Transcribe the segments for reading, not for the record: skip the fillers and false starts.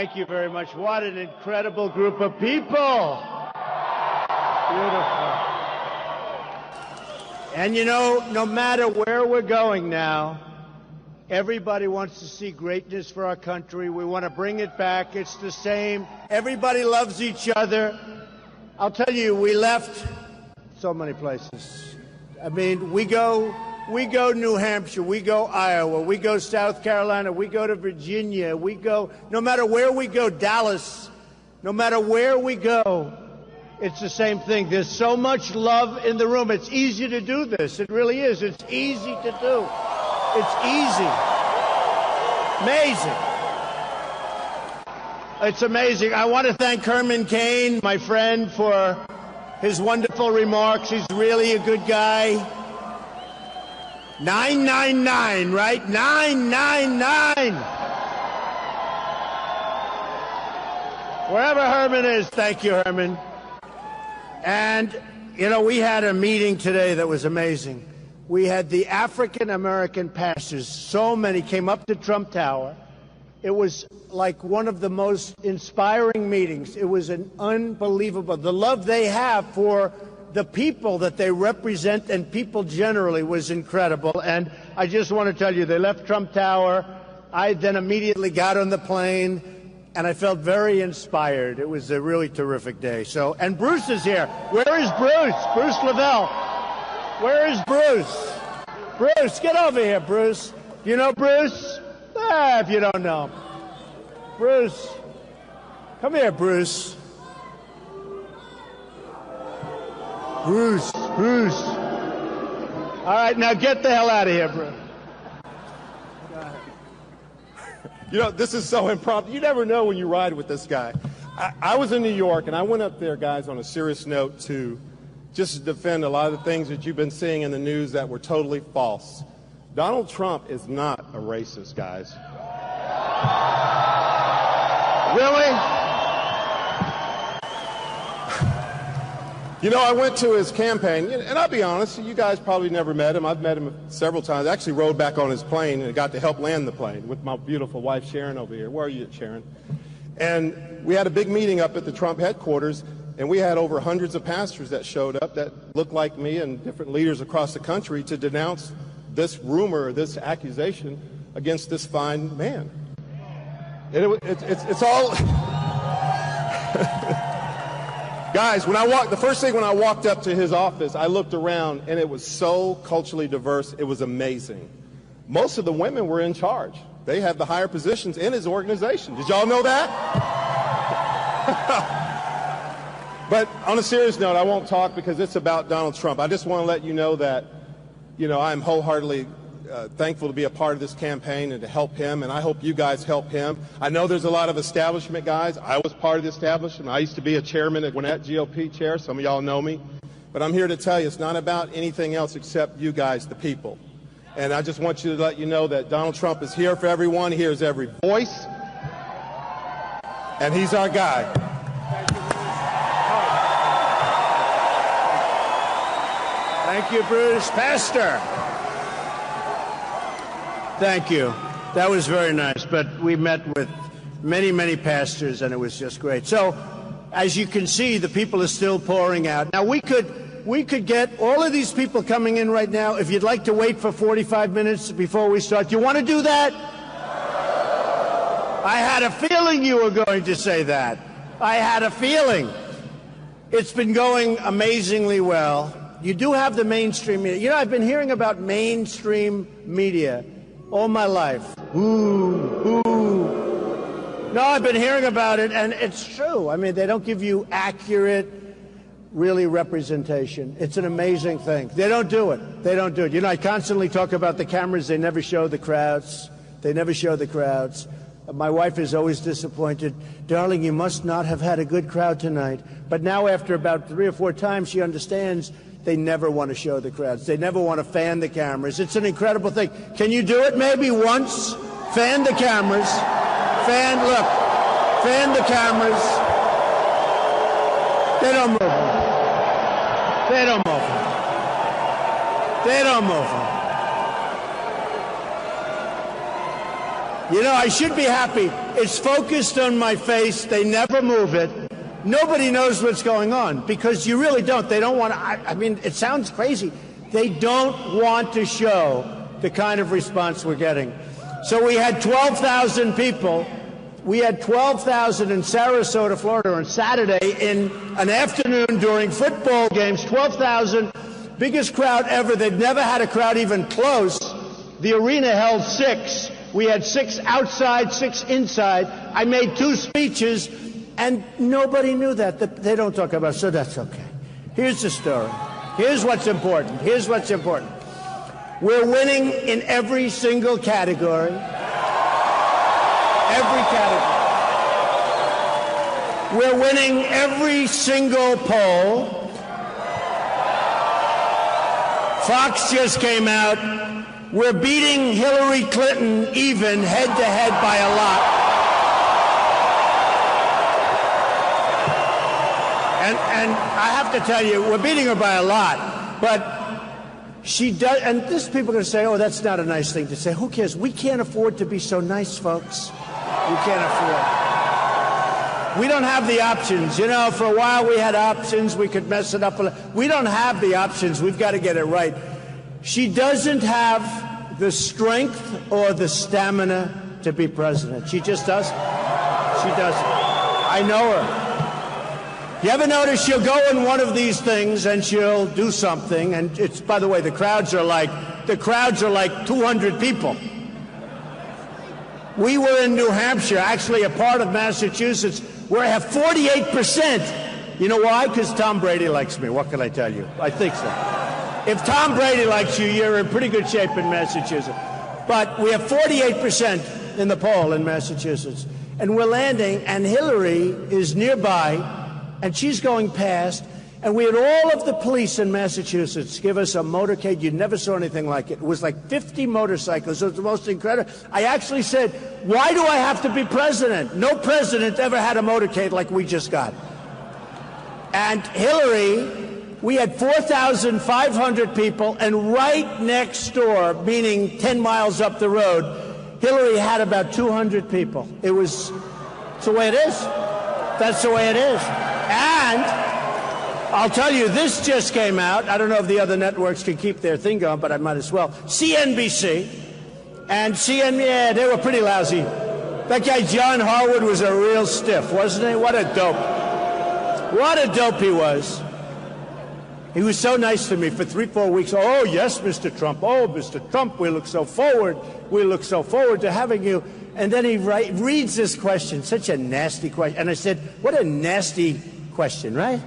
Thank you very much. What an incredible group of people. Beautiful. And you know, no matter where we're going now, everybody wants to see greatness for our country. We want to bring it back. It's the same. Everybody loves each other. I'll tell you, we left so many places. I mean, we go New Hampshire, we go Iowa, we go South Carolina, we go to Virginia, we go, no matter where we go, Dallas, no matter where we go, it's the same thing. There's so much love in the room. It's easy to do this. It really is. It's easy to do. It's easy. Amazing. It's amazing. I want to thank Herman Cain, my friend, for his wonderful remarks. He's really a good guy. 999, right? 999. Wherever Herman is, thank you, Herman. And, you know, we had a meeting today that was amazing. We had the African-American pastors. So many came up to Trump Tower. It was like one of the most inspiring meetings. It was an unbelievable. The love they have for the people that they represent and people generally was incredible. And I just want to tell you, they left Trump Tower. I then immediately got on the plane, and I felt very inspired. It was a really terrific day. So, and Bruce is here. Where is Bruce? Bruce Lavelle. Where is Bruce? Bruce, get over here, Bruce. You know Bruce? If you don't know. Bruce. Come here, Bruce. Bruce. All right, now get the hell out of here, Bruce. You know, this is so impromptu. You never know when you ride with this guy. I was in New York, and I went up there, guys, on a serious note to just defend a lot of the things that you've been seeing in the news that were totally false. Donald Trump is not a racist, guys. Really? You know, I went to his campaign, and I'll be honest, you guys probably never met him. I've met him several times. I actually rode back on his plane and got to help land the plane with my beautiful wife, Sharon, over here. Where are you, Sharon? And we had a big meeting up at the Trump headquarters, and we had over hundreds of pastors that showed up that looked like me and different leaders across the country to denounce this rumor, this accusation against this fine man. And it's all... Guys, the first thing when I walked up to his office, I looked around, and it was so culturally diverse, it was amazing. Most of the women were in charge. They had the higher positions in his organization. Did y'all know that? But on a serious note, I won't talk because it's about Donald Trump. I just want to let you know that, you know, I'm wholeheartely thankful to be a part of this campaign and to help him, and I hope you guys help him. I know there's a lot of establishment guys. I was part of the establishment. I used to be a chairman at Gwinnett GOP chair. Some of y'all know me. But I'm here to tell you it's not about anything else except you guys, the people. And I just want you to let you know that Donald Trump is here for everyone, he hears every voice, and he's our guy. Thank you, Bruce. Pastor. Thank you. That was very nice. But we met with many, many pastors, and it was just great. So, as you can see, the people are still pouring out. Now, we could get all of these people coming in right now. If you'd like to wait for 45 minutes before we start, you want to do that? I had a feeling you were going to say that. I had a feeling. It's been going amazingly well. You do have the mainstream media. You know, I've been hearing about mainstream media all my life. Ooh. No, I've been hearing about it, and it's true. I mean, they don't give you accurate, really, representation. It's an amazing thing. They don't do it. They don't do it. You know, I constantly talk about the cameras. They never show the crowds. They never show the crowds. My wife is always disappointed. Darling, you must not have had a good crowd tonight. But now, after about 3 or 4 times, she understands they never want to show the crowds. They never want to fan the cameras. It's an incredible thing. Can you do it maybe once? Fan the cameras. Fan the cameras. They don't move them. They don't move them. They don't move them. You know, I should be happy. It's focused on my face. They never move it. Nobody knows what's going on because you really don't. They don't want to. I mean, it sounds crazy. They don't want to show the kind of response we're getting. So we had 12,000 people. We had 12,000 in Sarasota, Florida on Saturday in an afternoon during football games. 12,000, biggest crowd ever. They've never had a crowd even close. The arena held 6. We had 6 outside, 6 inside. I made 2 speeches, and nobody knew that. They don't talk about it, so that's okay. Here's the story. Here's what's important. Here's what's important. We're winning in every single category. Every category. We're winning every single poll. Fox just came out. We're beating Hillary Clinton even head-to-head by a lot. And I have to tell you, we're beating her by a lot. But she does, and this people are going to say, oh, that's not a nice thing to say. Who cares? We can't afford to be so nice, folks. We can't afford. We don't have the options. You know, for a while we had options. We could mess it up. We don't have the options. We've got to get it right. She doesn't have the strength or the stamina to be president. She just doesn't. She doesn't. I know her. You ever notice she'll go in one of these things and she'll do something, and it's, by the way, the crowds are like 200 people. We were in New Hampshire, actually a part of Massachusetts, where I have 48%. You know why? Because Tom Brady likes me. What can I tell you? I think so. If Tom Brady likes you, you're in pretty good shape in Massachusetts. But we have 48% in the poll in Massachusetts. And we're landing, and Hillary is nearby, and she's going past, and we had all of the police in Massachusetts give us a motorcade. You never saw anything like it. It was like 50 motorcycles. It was the most incredible. I actually said, why do I have to be president? No president ever had a motorcade like we just got. And Hillary, we had 4,500 people, and right next door, meaning 10 miles up the road, Hillary had about 200 people. It's the way it is. That's the way it is. And I'll tell you, this just came out. I don't know if the other networks can keep their thing going, but I might as well. CNBC and yeah, they were pretty lousy. That guy John Harwood was a real stiff, wasn't he? What a dope. What a dope he was. He was so nice to me for 3-4 weeks. Oh, yes, Mr. Trump. Oh, Mr. Trump, we look so forward. We look so forward to having you. And then he reads this question, such a nasty question. And I said, what a nasty question, right?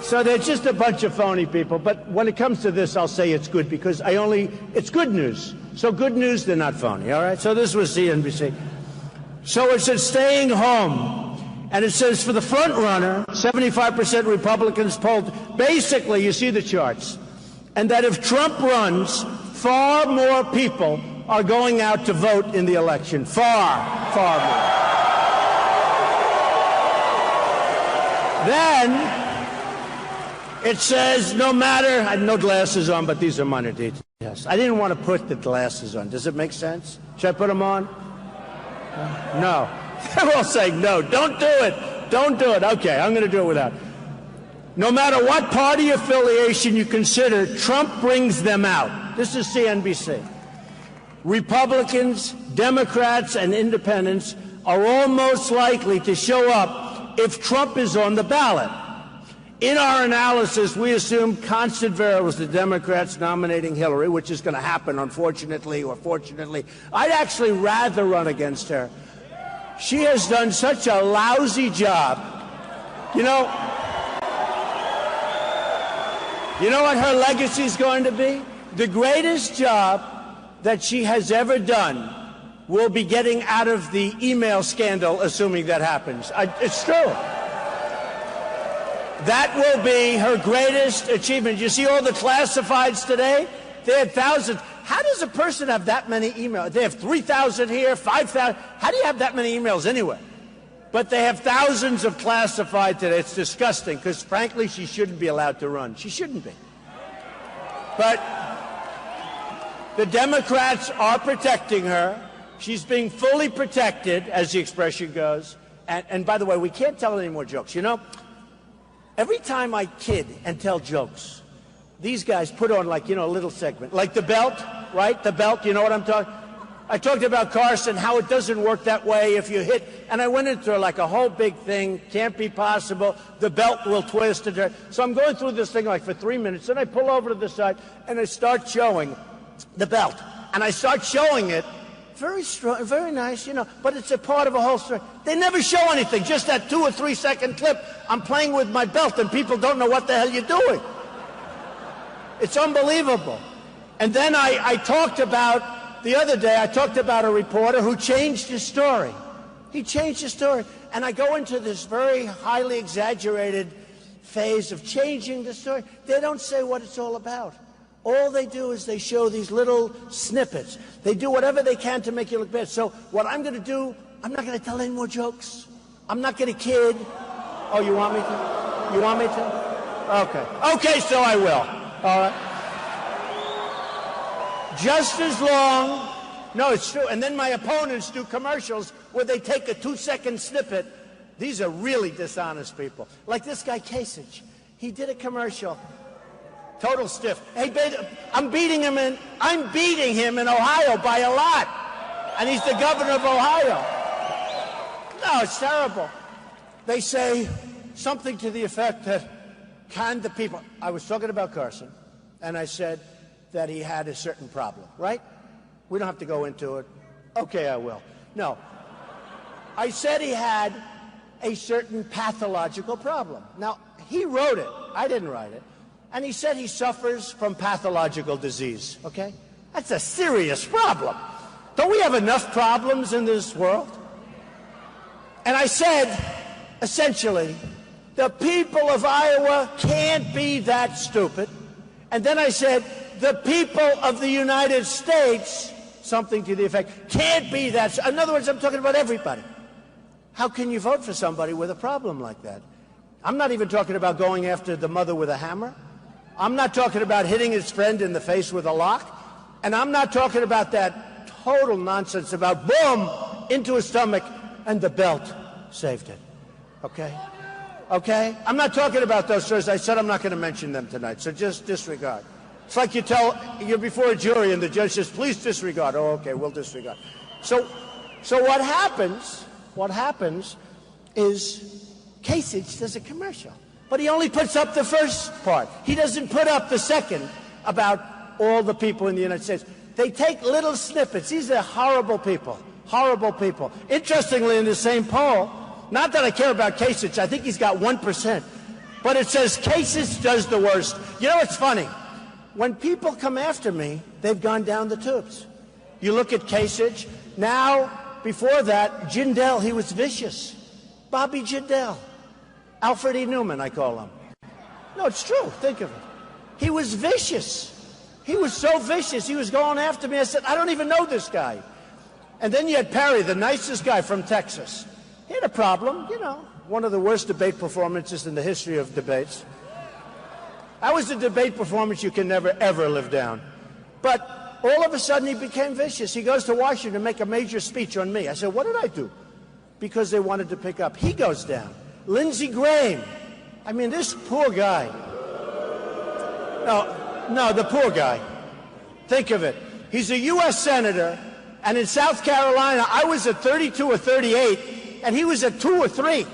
So they're just a bunch of phony people. But when it comes to this, I'll say it's good because it's good news. So good news, they're not phony, all right? So this was CNBC. So it said staying home. And it says for the front runner, 75% Republicans polled. Basically, you see the charts. And that if Trump runs, far more people are going out to vote in the election. Far more. Then it says no matter, I have no glasses on, but these are minor details. I didn't want to put the glasses on. Does it make sense? Should I put them on? No. They're all saying no. Don't do it. Don't do it. Okay, I'm going to do it without. No matter what party affiliation you consider, Trump brings them out. This is CNBC. Republicans, Democrats, and independents are all most likely to show up if Trump is on the ballot. In our analysis, we assume constant variables, the Democrats nominating Hillary, which is going to happen, unfortunately or fortunately. I'd actually rather run against her. She has done such a lousy job. You know what her legacy is going to be? The greatest job that she has ever done will be getting out of the email scandal, assuming that happens. It's true. That will be her greatest achievement. You see all the classifieds today? They had thousands. How does a person have that many emails? They have 3,000 here, 5,000. How do you have that many emails anyway? But they have thousands of classified today. It's disgusting because, frankly, she shouldn't be allowed to run. She shouldn't be. But the Democrats are protecting her. She's being fully protected, as the expression goes. And by the way, we can't tell any more jokes. You know, every time I kid and tell jokes, these guys put on, like, you know, a little segment. Like the belt, right? The belt, you know what I'm talking? I talked about Carson, how it doesn't work that way if you hit. And I went into like a whole big thing. Can't be possible. The belt will twist. So I'm going through this thing like for 3 minutes. Then I pull over to the side and I start showing the belt. And I start showing it. Very strong, very nice, you know, but it's a part of a whole story. They never show anything, just that 2 or 3 second clip. I'm playing with my belt and people don't know what the hell you're doing. It's unbelievable. And then I talked about, the other day, I talked about a reporter who changed his story. He changed his story. And I go into this very highly exaggerated phase of changing the story. They don't say what it's all about. All they do is they show these little snippets. They do whatever they can to make you look bad. So what I'm going to do, I'm not going to tell any more jokes. I'm not going to kid. Oh, you want me to? You want me to? Okay. Okay, so I will. All right. Just as long. No, it's true. And then my opponents do commercials where they take a 2-second snippet. These are really dishonest people. Like this guy, Kasich. He did a commercial. Total stiff. Hey, I'm beating him in Ohio by a lot. And he's the governor of Ohio. No, it's terrible. They say something to the effect that, can the people... I was talking about Carson, and I said that he had a certain problem, right? We don't have to go into it. Okay, I will. No. I said he had a certain pathological problem. Now, he wrote it. I didn't write it. And he said he suffers from pathological disease, okay? That's a serious problem. Don't we have enough problems in this world? And I said, essentially, the people of Iowa can't be that stupid. And then I said, the people of the United States, something to the effect, can't be that. In other words, I'm talking about everybody. How can you vote for somebody with a problem like that? I'm not even talking about going after the mother with a hammer. I'm not talking about hitting his friend in the face with a lock. And I'm not talking about that total nonsense about boom, into his stomach, and the belt saved it. Okay? Okay? I'm not talking about those stories. I said I'm not going to mention them tonight, so just disregard. It's like you're before a jury and the judge says, please disregard. Oh, okay, we'll disregard. So what happens is Kasich does a commercial. But he only puts up the first part. He doesn't put up the second about all the people in the United States. They take little snippets. These are horrible people. Horrible people. Interestingly, in the same poll, not that I care about Kasich, I think he's got 1%, but it says Kasich does the worst. You know what's funny? When people come after me, they've gone down the tubes. You look at Kasich. Now, before that, Jindal, he was vicious. Bobby Jindal. Alfred E. Newman, I call him. No, it's true. Think of it. He was vicious. He was so vicious. He was going after me. I said, I don't even know this guy. And then you had Perry, the nicest guy from Texas. He had a problem, you know, one of the worst debate performances in the history of debates. That was a debate performance you can never, ever live down. But all of a sudden he became vicious. He goes to Washington to make a major speech on me. I said, what did I do? Because they wanted to pick up. He goes down. Lindsey Graham. I mean, this poor guy. No, the poor guy. Think of it. He's a U.S. Senator, and in South Carolina, I was at 32 or 38, and he was at 2 or 3,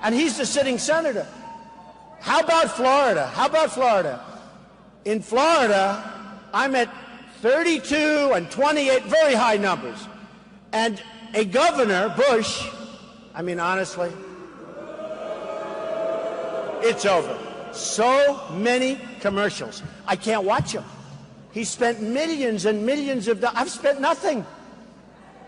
and he's the sitting senator. How about Florida? How about Florida? In Florida, I'm at 32 and 28, very high numbers. And a governor, Bush, I mean, honestly, it's over. So many commercials. I can't watch them. He spent millions and millions of dollars. I've spent nothing.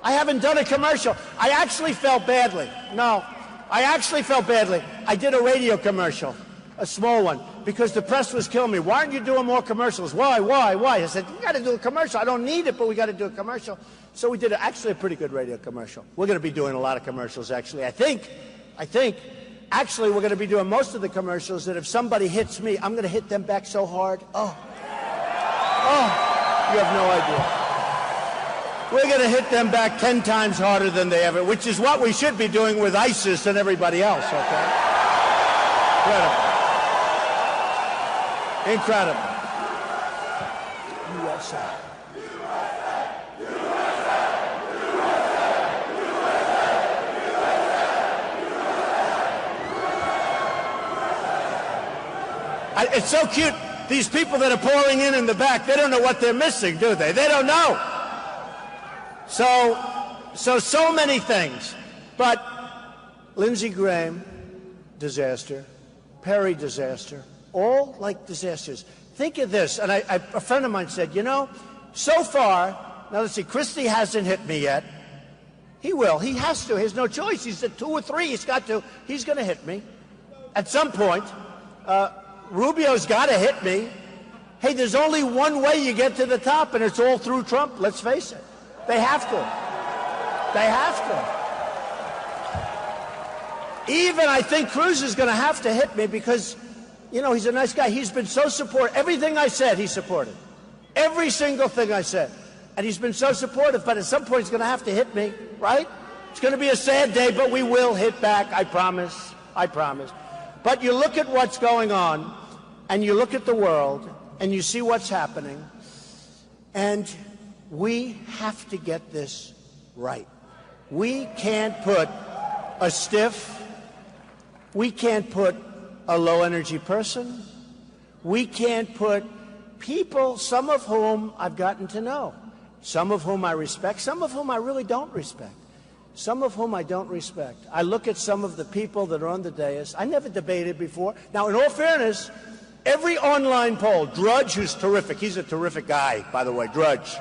I haven't done a commercial. I actually felt badly. No, I actually felt badly. I did a radio commercial, a small one, because the press was killing me. Why aren't you doing more commercials? Why? I said, you got to do a commercial. I don't need it, but we got to do a commercial. So we did actually a pretty good radio commercial. We're going to be doing a lot of commercials, actually. I think. Actually, we're going to be doing most of the commercials that if somebody hits me, I'm going to hit them back so hard. Oh, you have no idea. We're going to hit them back 10 times harder than they ever, which is what we should be doing with ISIS and everybody else, okay? Incredible. Incredible. USA. It's so cute. These people that are pouring in the back, they don't know what they're missing, do they? They don't know. So many things. But Lindsey Graham, disaster. Perry, disaster. All like disasters. Think of this. And a friend of mine said, you know, so far, now let's see, Christie hasn't hit me yet. He will. He has to. He has no choice. He's at 2 or 3. He's got to. He's going to hit me at some point. Rubio's got to hit me. Hey, there's only one way you get to the top, and it's all through Trump. Let's face it. They have to. They have to. Even I think Cruz is going to have to hit me because, you know, he's a nice guy. He's been so supportive. Everything I said, he supported. Every single thing I said. And he's been so supportive, but at some point he's going to have to hit me, right? It's going to be a sad day, but we will hit back. I promise. I promise. But you look at what's going on, and you look at the world, and you see what's happening, and we have to get this right. We can't put a stiff, we can't put a low-energy person, we can't put people, some of whom I've gotten to know, some of whom I respect, some of whom I really don't respect. Some of whom I don't respect. I look at some of the people that are on the dais. I never debated before. Now, in all fairness, every online poll, Drudge, who's terrific. He's a terrific guy, by the way, Drudge.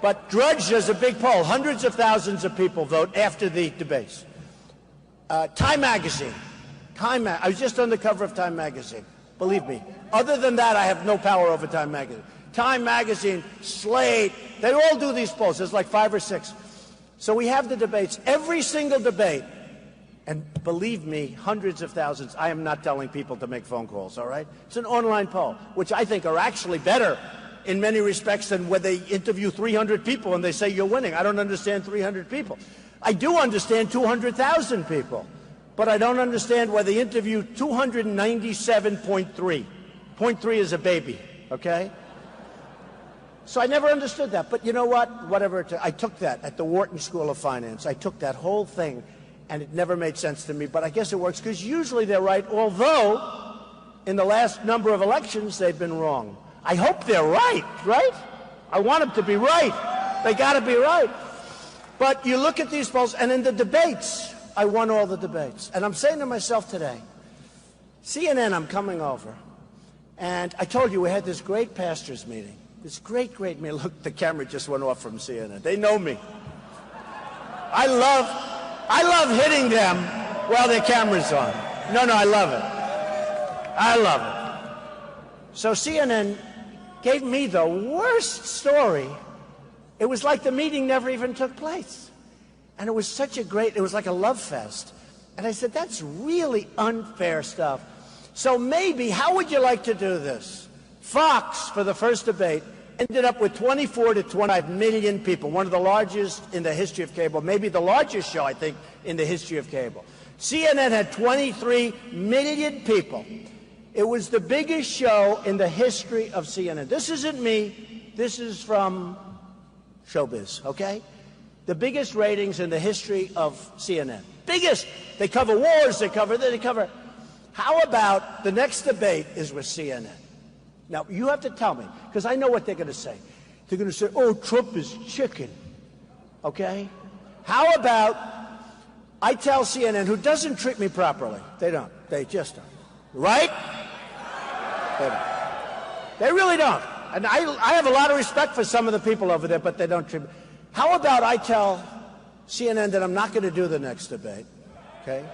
But Drudge does a big poll. Hundreds of thousands of people vote after the debates. Time Magazine. I was just on the cover of Time Magazine. Believe me. Other than that, I have no power over Time Magazine. Time Magazine, Slate, they all do these polls. There's like 5 or 6. So we have the debates, every single debate, and believe me, hundreds of thousands. I am not telling people to make phone calls, all right? It's an online poll, which I think are actually better in many respects than when they interview 300 people and they say you're winning. I don't understand 300 people. I do understand 200,000 people, but I don't understand why they interview 297.3. 0.3 is a baby, okay? So I never understood that. But you know what? Whatever. I took that at the Wharton School of Finance. I took that whole thing, and it never made sense to me. But I guess it works because usually they're right, although in the last number of elections they've been wrong. I hope they're right, right? I want them to be right. They got to be right. But you look at these polls, and in the debates, I won all the debates. And I'm saying to myself today, CNN, I'm coming over. And I told you we had this great pastors' meeting. This great meeting. Look, the camera just went off from CNN. They know me. I love hitting them while their camera's on. No, I love it. I love it. So CNN gave me the worst story. It was like the meeting never even took place. And it was such a great, it was like a love fest. And I said, that's really unfair stuff. So maybe, how would you like to do this? Fox, for the first debate, ended up with 24 to 25 million people, one of the largest in the history of cable, maybe the largest show, I think, in the history of cable. CNN had 23 million people. It was the biggest show in the history of CNN. This isn't me. This is from Showbiz, okay? The biggest ratings in the history of CNN. Biggest. They cover wars, they cover. How about the next debate is with CNN? Now, you have to tell me, because I know what they're going to say. They're going to say, oh, Trump is chicken, okay? How about I tell CNN, who doesn't treat me properly, they don't, they just don't, right? They don't. They really don't. And I have a lot of respect for some of the people over there, but they don't treat me. How about I tell CNN that I'm not going to do the next debate, okay?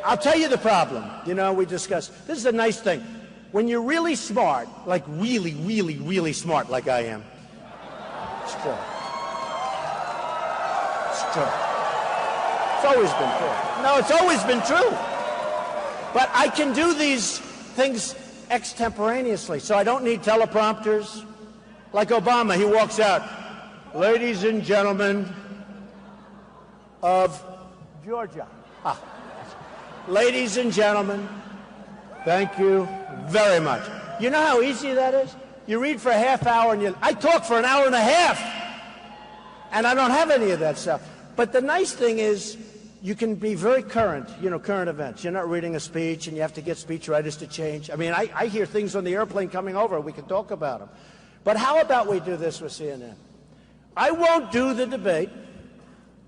I'll tell you the problem. You know, we discussed. This is a nice thing. When you're really smart, like really, really, really smart like I am, it's true. It's true. It's always been true. No, it's always been true. But I can do these things extemporaneously, so I don't need teleprompters. Like Obama, he walks out, ladies and gentlemen of Georgia. Ladies and gentlemen, thank you very much. You know how easy that is? You read for a half hour, and I talk for an hour and a half, and I don't have any of that stuff. But the nice thing is, you can be very current, current events. You're not reading a speech, and you have to get speechwriters to change. I mean, I hear things on the airplane coming over. We can talk about them. But how about we do this with CNN? I won't do the debate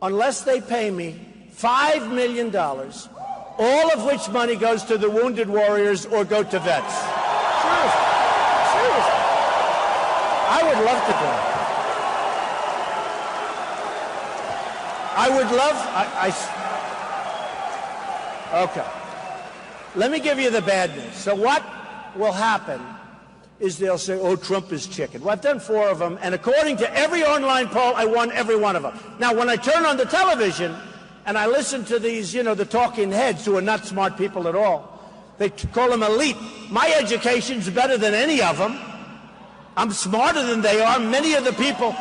unless they pay me $5 million, all of which money goes to the wounded warriors or go to vets. Seriously. Seriously. I would love to do it. I would love... Okay. Let me give you the bad news. So what will happen is they'll say, oh, Trump is chicken. Well, I've done 4 of them, and according to every online poll, I won every one of them. Now, when I turn on the television and I listen to these, the talking heads who are not smart people at all, they call them elite. My education's better than any of them. I'm smarter than they are. Many of the people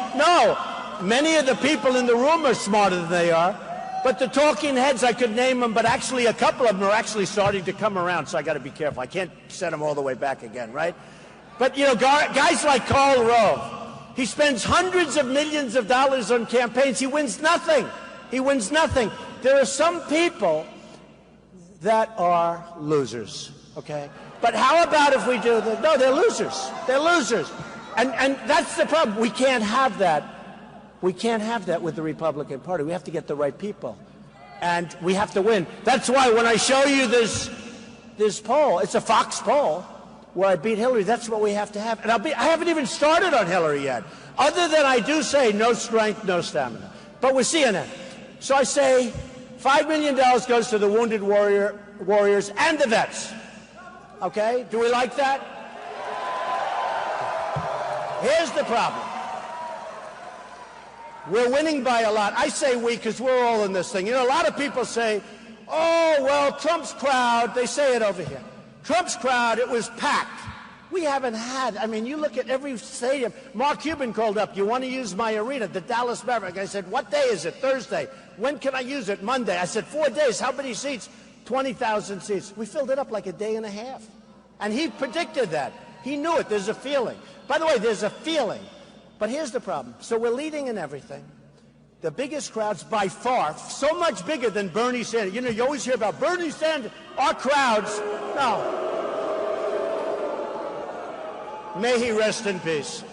in the room are smarter than they are. But the talking heads, I could name them, but actually a couple of them are actually starting to come around, so I got to be careful. I can't send them all the way back again, right? But, guys like Karl Rove, he spends hundreds of millions of dollars on campaigns. He wins nothing. He wins nothing. There are some people that are losers, okay? But how about if we do the... No, they're losers. They're losers. And that's the problem. We can't have that. We can't have that with the Republican Party. We have to get the right people. And we have to win. That's why when I show you this poll, it's a Fox poll, where I beat Hillary, that's what we have to have. And I haven't even started on Hillary yet, other than I do say no strength, no stamina. But with CNN. So I say $5 million goes to the wounded warriors and the vets. Okay? Do we like that? Here's the problem. We're winning by a lot. I say we because we're all in this thing. A lot of people say, oh, well, Trump's crowd, they say it over here. Trump's crowd, it was packed. We haven't had, you look at every stadium. Mark Cuban called up, you want to use my arena, the Dallas Mavericks. I said, what day is it? Thursday. When can I use it? Monday. I said, 4 days. How many seats? 20,000 seats. We filled it up like a day and a half. And he predicted that. He knew it. There's a feeling. By the way, there's a feeling. But here's the problem. So we're leading in everything. The biggest crowds by far, so much bigger than Bernie Sanders. You always hear about Bernie Sanders. Our crowds, no. May he rest in peace.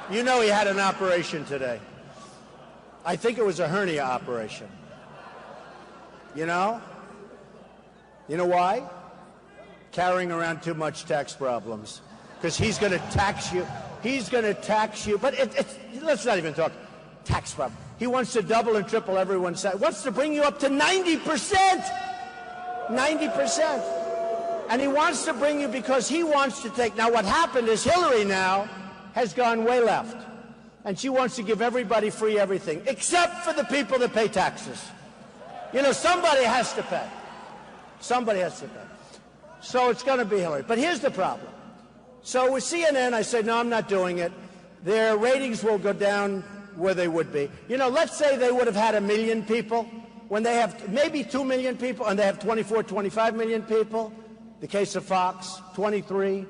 He had an operation today. I think it was a hernia operation. You know why? Carrying around too much tax problems. Because he's going to tax you. He's going to tax you. But let's not even talk tax problem. He wants to double and triple everyone's salary. Wants to bring you up to 90%. 90%. And he wants to bring you because he wants to take... Now, what happened is Hillary now has gone way left. And she wants to give everybody free everything, except for the people that pay taxes. Somebody has to pay. Somebody has to pay. So it's going to be Hillary. But here's the problem. So with CNN, I said, no, I'm not doing it. Their ratings will go down where they would be. Let's say they would have had 1 million people when they have maybe 2 million people and they have 24, 25 million people. The case of Fox, 23.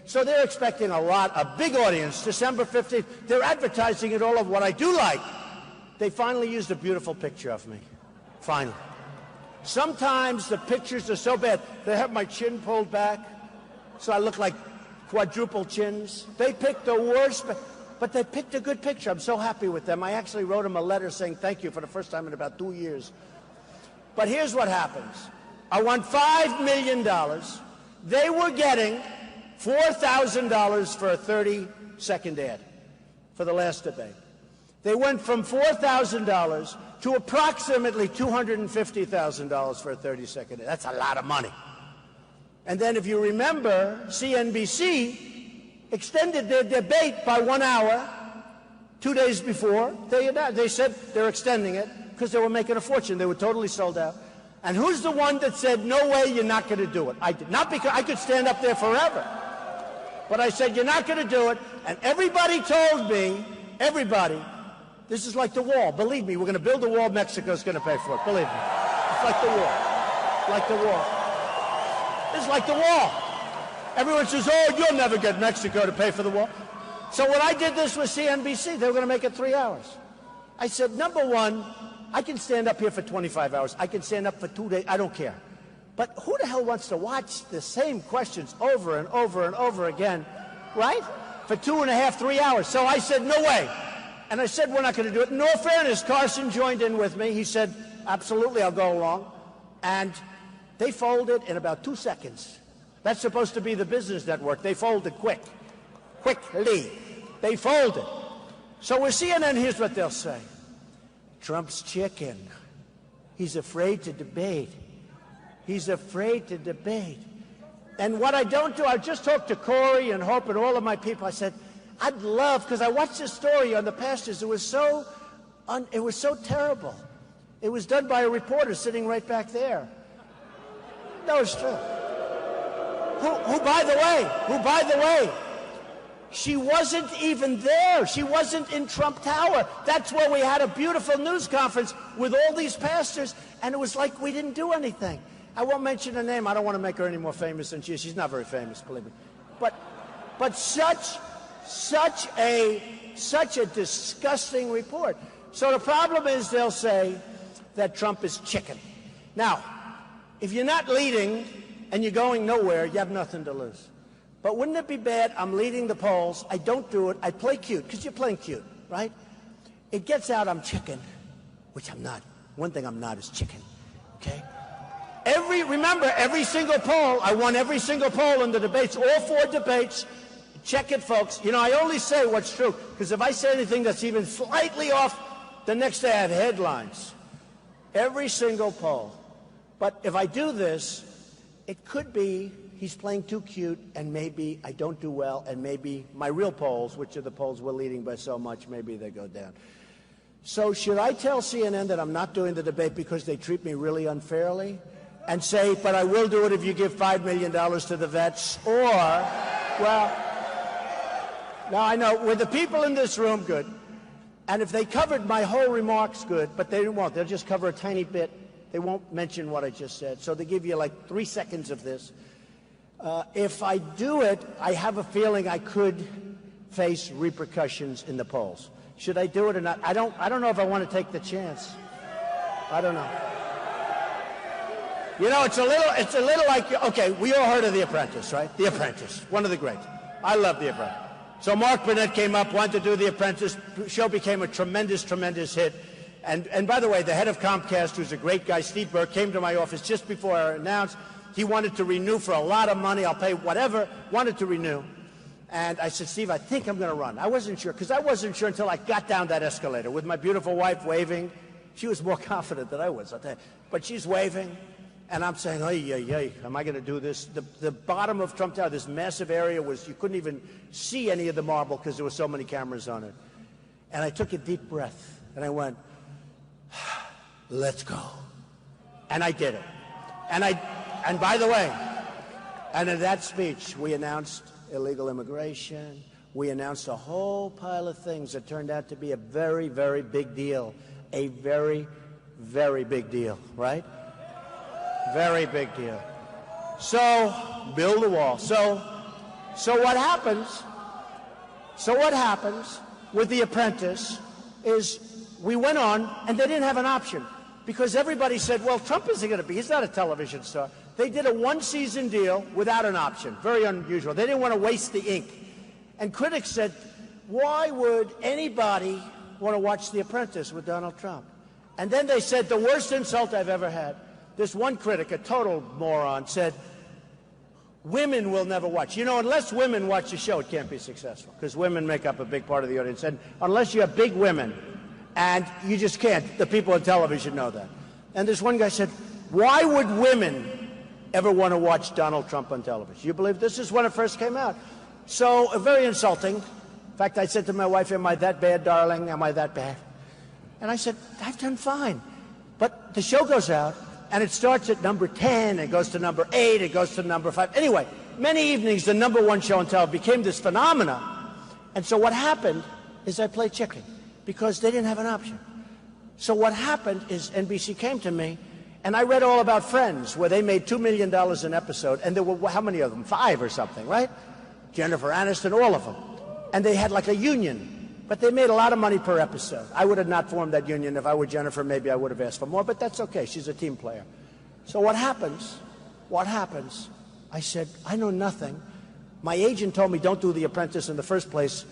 So they're expecting a big audience, December 15th. They're advertising it all of what I do like. They finally used a beautiful picture of me. Finally. Sometimes the pictures are so bad. They have my chin pulled back, so I look like quadruple chins. They picked the worst, but they picked a good picture. I'm so happy with them. I actually wrote them a letter saying thank you for the first time in about 2 years. But here's what happens. I won $5 million. They were getting $4,000 for a 30-second ad for the last debate. They went from $4,000 to approximately $250,000 for a 30-second ad. That's a lot of money. And then if you remember, CNBC extended their debate by 1 hour 2 days before. They said they're extending it because they were making a fortune. They were totally sold out. And who's the one that said, no way, you're not going to do it? I did. Not because I could stand up there forever. But I said, you're not going to do it. And everybody told me everybody, this is like the wall. Believe me, we're going to build the wall. Mexico's going to pay for it. Believe me. It's like the wall. Like the wall. It's like the wall. Everyone says, oh, you'll never get Mexico to pay for the wall. So when I did this with CNBC, they were going to make it 3 hours. I said, number one, I can stand up here for 25 hours. I can stand up for 2 days. I don't care. But who the hell wants to watch the same questions over and over and over again, right? For 2.5, 3 hours. So I said, no way. And I said, we're not going to do it. In all fairness, Carson joined in with me. He said, absolutely, I'll go along. And they folded in about 2 seconds. That's supposed to be the business network. They folded quickly. They folded. So with CNN, here's what they'll say. Trump's chicken. He's afraid to debate. He's afraid to debate. And what I don't do, I just talked to Corey and Hope and all of my people. I said, I'd love, because I watched this story on the pastors. It was so terrible. It was done by a reporter sitting right back there. No, it's true. Who, by the way, she wasn't even there. She wasn't in Trump Tower. That's where we had a beautiful news conference with all these pastors, and it was like we didn't do anything. I won't mention her name. I don't want to make her any more famous than she is. She's not very famous, believe me. But such a disgusting report. So the problem is they'll say that Trump is chicken. Now, if you're not leading and you're going nowhere, you have nothing to lose. But wouldn't it be bad? I'm leading the polls. I don't do it. I play cute, because you're playing cute, right? It gets out I'm chicken, which I'm not. One thing I'm not is chicken, okay? Remember, every single poll, I won every single poll in the debates, all 4 debates. Check it, folks. You know, I only say what's true, because if I say anything that's even slightly off, the next day I have headlines. Every single poll. But if I do this, it could be he's playing too cute, and maybe I don't do well, and maybe my real polls, which are the polls we're leading by so much, maybe they go down. So should I tell CNN that I'm not doing the debate because they treat me really unfairly? And say, but I will do it if you give $5 million to the vets? Or, well, now I know, with the people in this room, good. And if they covered my whole remarks, good, but they won't. They'll just cover a tiny bit. They won't mention what I just said. So they give you like 3 seconds of this. If I do it, I have a feeling I could face repercussions in the polls. Should I do it or not? I don't know if I want to take the chance. I don't know. You know, it's a little like, okay, we all heard of The Apprentice, right? The Apprentice, one of the greats. I love The Apprentice. So Mark Burnett came up, wanted to do The Apprentice. The show became a tremendous, tremendous hit. And by the way, the head of Comcast, who's a great guy, Steve Burke, came to my office just before I announced. He wanted to renew for a lot of money. I'll pay whatever. Wanted to renew. And I said, Steve, I think I'm going to run. I wasn't sure, because I wasn't sure until I got down that escalator with my beautiful wife waving. She was more confident than I was, I'll tell you. But she's waving. And I'm saying, am I going to do this? The bottom of Trump Tower, this massive area, was you couldn't even see any of the marble because there were so many cameras on it. And I took a deep breath, and I went, let's go. And I did it. And by the way, and in that speech, we announced illegal immigration. We announced a whole pile of things that turned out to be a very, very big deal. A very, very big deal, right? Very big deal. So, build a wall. So what happens with The Apprentice is we went on, and they didn't have an option, because everybody said, well, Trump isn't going to be, he's not a television star. They did a 1-season deal without an option. Very unusual. They didn't want to waste the ink. And critics said, why would anybody want to watch The Apprentice with Donald Trump? And then they said, the worst insult I've ever had. This one critic, a total moron, said, women will never watch. You know, unless women watch the show, it can't be successful, because women make up a big part of the audience. And unless you have big women, and you just can't. The people on television know that. And this one guy said, why would women ever want to watch Donald Trump on television? You believe this is when it first came out. So, very insulting. In fact, I said to my wife, am I that bad, darling? Am I that bad? And I said, I've done fine. But the show goes out, and it starts at number 10, it goes to number 8, it goes to number 5. Anyway, many evenings, the #1 show on television became this phenomenon. And so what happened is I played chicken because they didn't have an option. So what happened is NBC came to me, and I read all about Friends, where they made $2 million an episode, and there were, how many of them? 5 or something, right? Jennifer Aniston, all of them. And they had like a union, but they made a lot of money per episode. I would have not formed that union. If I were Jennifer, maybe I would have asked for more, but that's okay. She's a team player. So what happens? I said, I know nothing. My agent told me don't do The Apprentice in the first place.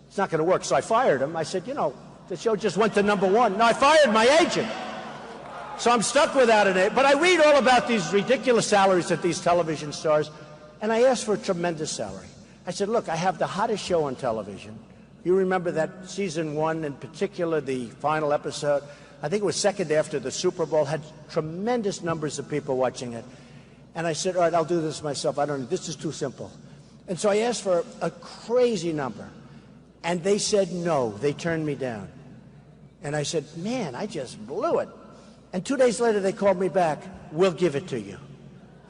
It's not going to work. So I fired him. I said, you know, the show just went to #1. No, I fired my agent. So I'm stuck without an agent. But I read all about these ridiculous salaries at these television stars, and I asked for a tremendous salary. I said, look, I have the hottest show on television. You remember that season 1 in particular, the final episode? I think it was second after the Super Bowl, had tremendous numbers of people watching it. And I said, all right, I'll do this myself. This is too simple. And so I asked for a crazy number. And they said no. They turned me down. And I said, man, I just blew it. And 2 days later, they called me back. We'll give it to you.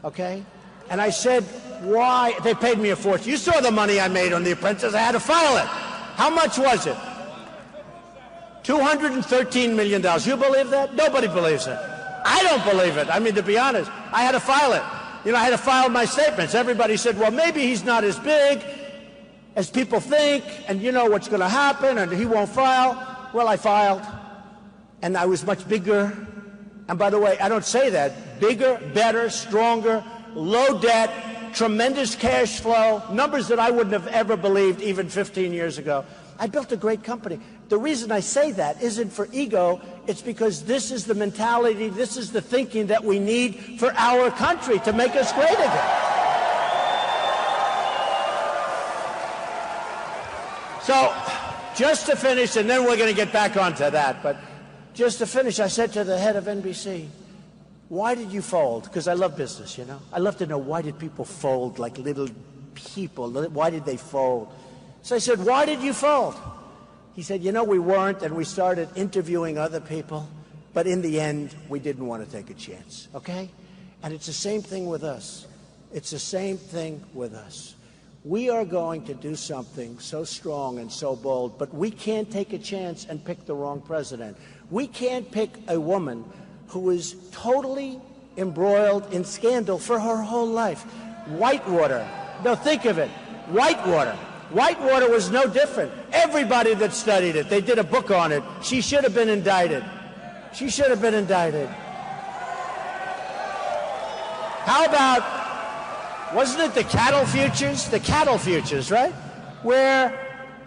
Okay? And I said, why? They paid me a fortune. You saw the money I made on The Apprentice. I had to file it. How much was it? $213 million. You believe that? Nobody believes it. I don't believe it. I mean, to be honest, I had to file it. You know, I had to file my statements. Everybody said, well, maybe he's not as big as people think, and you know what's going to happen, and he won't file. Well, I filed, and I was much bigger. And by the way, I don't say that. Bigger, better, stronger, low debt, tremendous cash flow, numbers that I wouldn't have ever believed even 15 years ago. I built a great company. The reason I say that isn't for ego. It's because this is the mentality, this is the thinking that we need for our country to make us great again. So, just to finish, and then we're going to get back onto that, but just to finish, I said to the head of NBC, why did you fold? Because I love business, you know. I love to know, why did people fold like little people? Why did they fold? So I said, why did you fold? He said, you know, we weren't, and we started interviewing other people, but in the end, we didn't want to take a chance, okay? And it's the same thing with us. It's the same thing with us. We are going to do something so strong and so bold, but we can't take a chance and pick the wrong president. We can't pick a woman who is totally embroiled in scandal for her whole life. Whitewater. Now think of it. Whitewater. Whitewater was no different. Everybody that studied it, they did a book on it. She should have been indicted. She should have been indicted. How about, wasn't it the cattle futures? The cattle futures, right? Where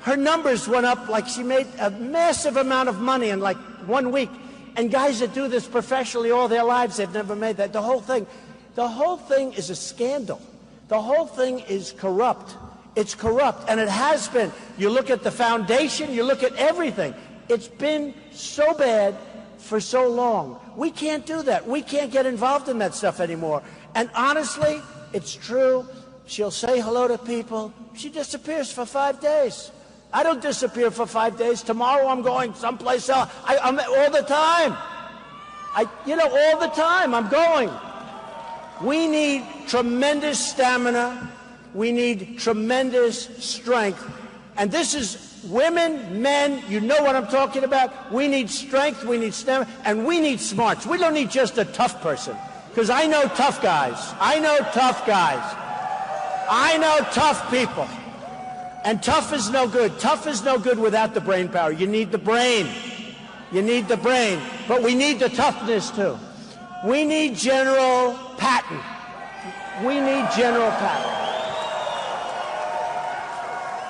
her numbers went up, like she made a massive amount of money in like 1 week. And guys that do this professionally all their lives, they've never made that. The whole thing is a scandal. The whole thing is corrupt. It's corrupt, and it has been. You look at the foundation, you look at everything. It's been so bad for so long. We can't do that. We can't get involved in that stuff anymore. And honestly, it's true. She'll say hello to people. She disappears for 5 days. I don't disappear for 5 days. Tomorrow I'm going someplace else. I'm all the time. All the time I'm going. We need tremendous stamina. We need tremendous strength. And this is women, men, you know what I'm talking about. We need strength, we need stamina, and we need smarts. We don't need just a tough person. Because I know tough guys. I know tough guys. I know tough people. And tough is no good. Tough is no good without the brain power. You need the brain. You need the brain. But we need the toughness, too. We need General Patton. We need General Patton.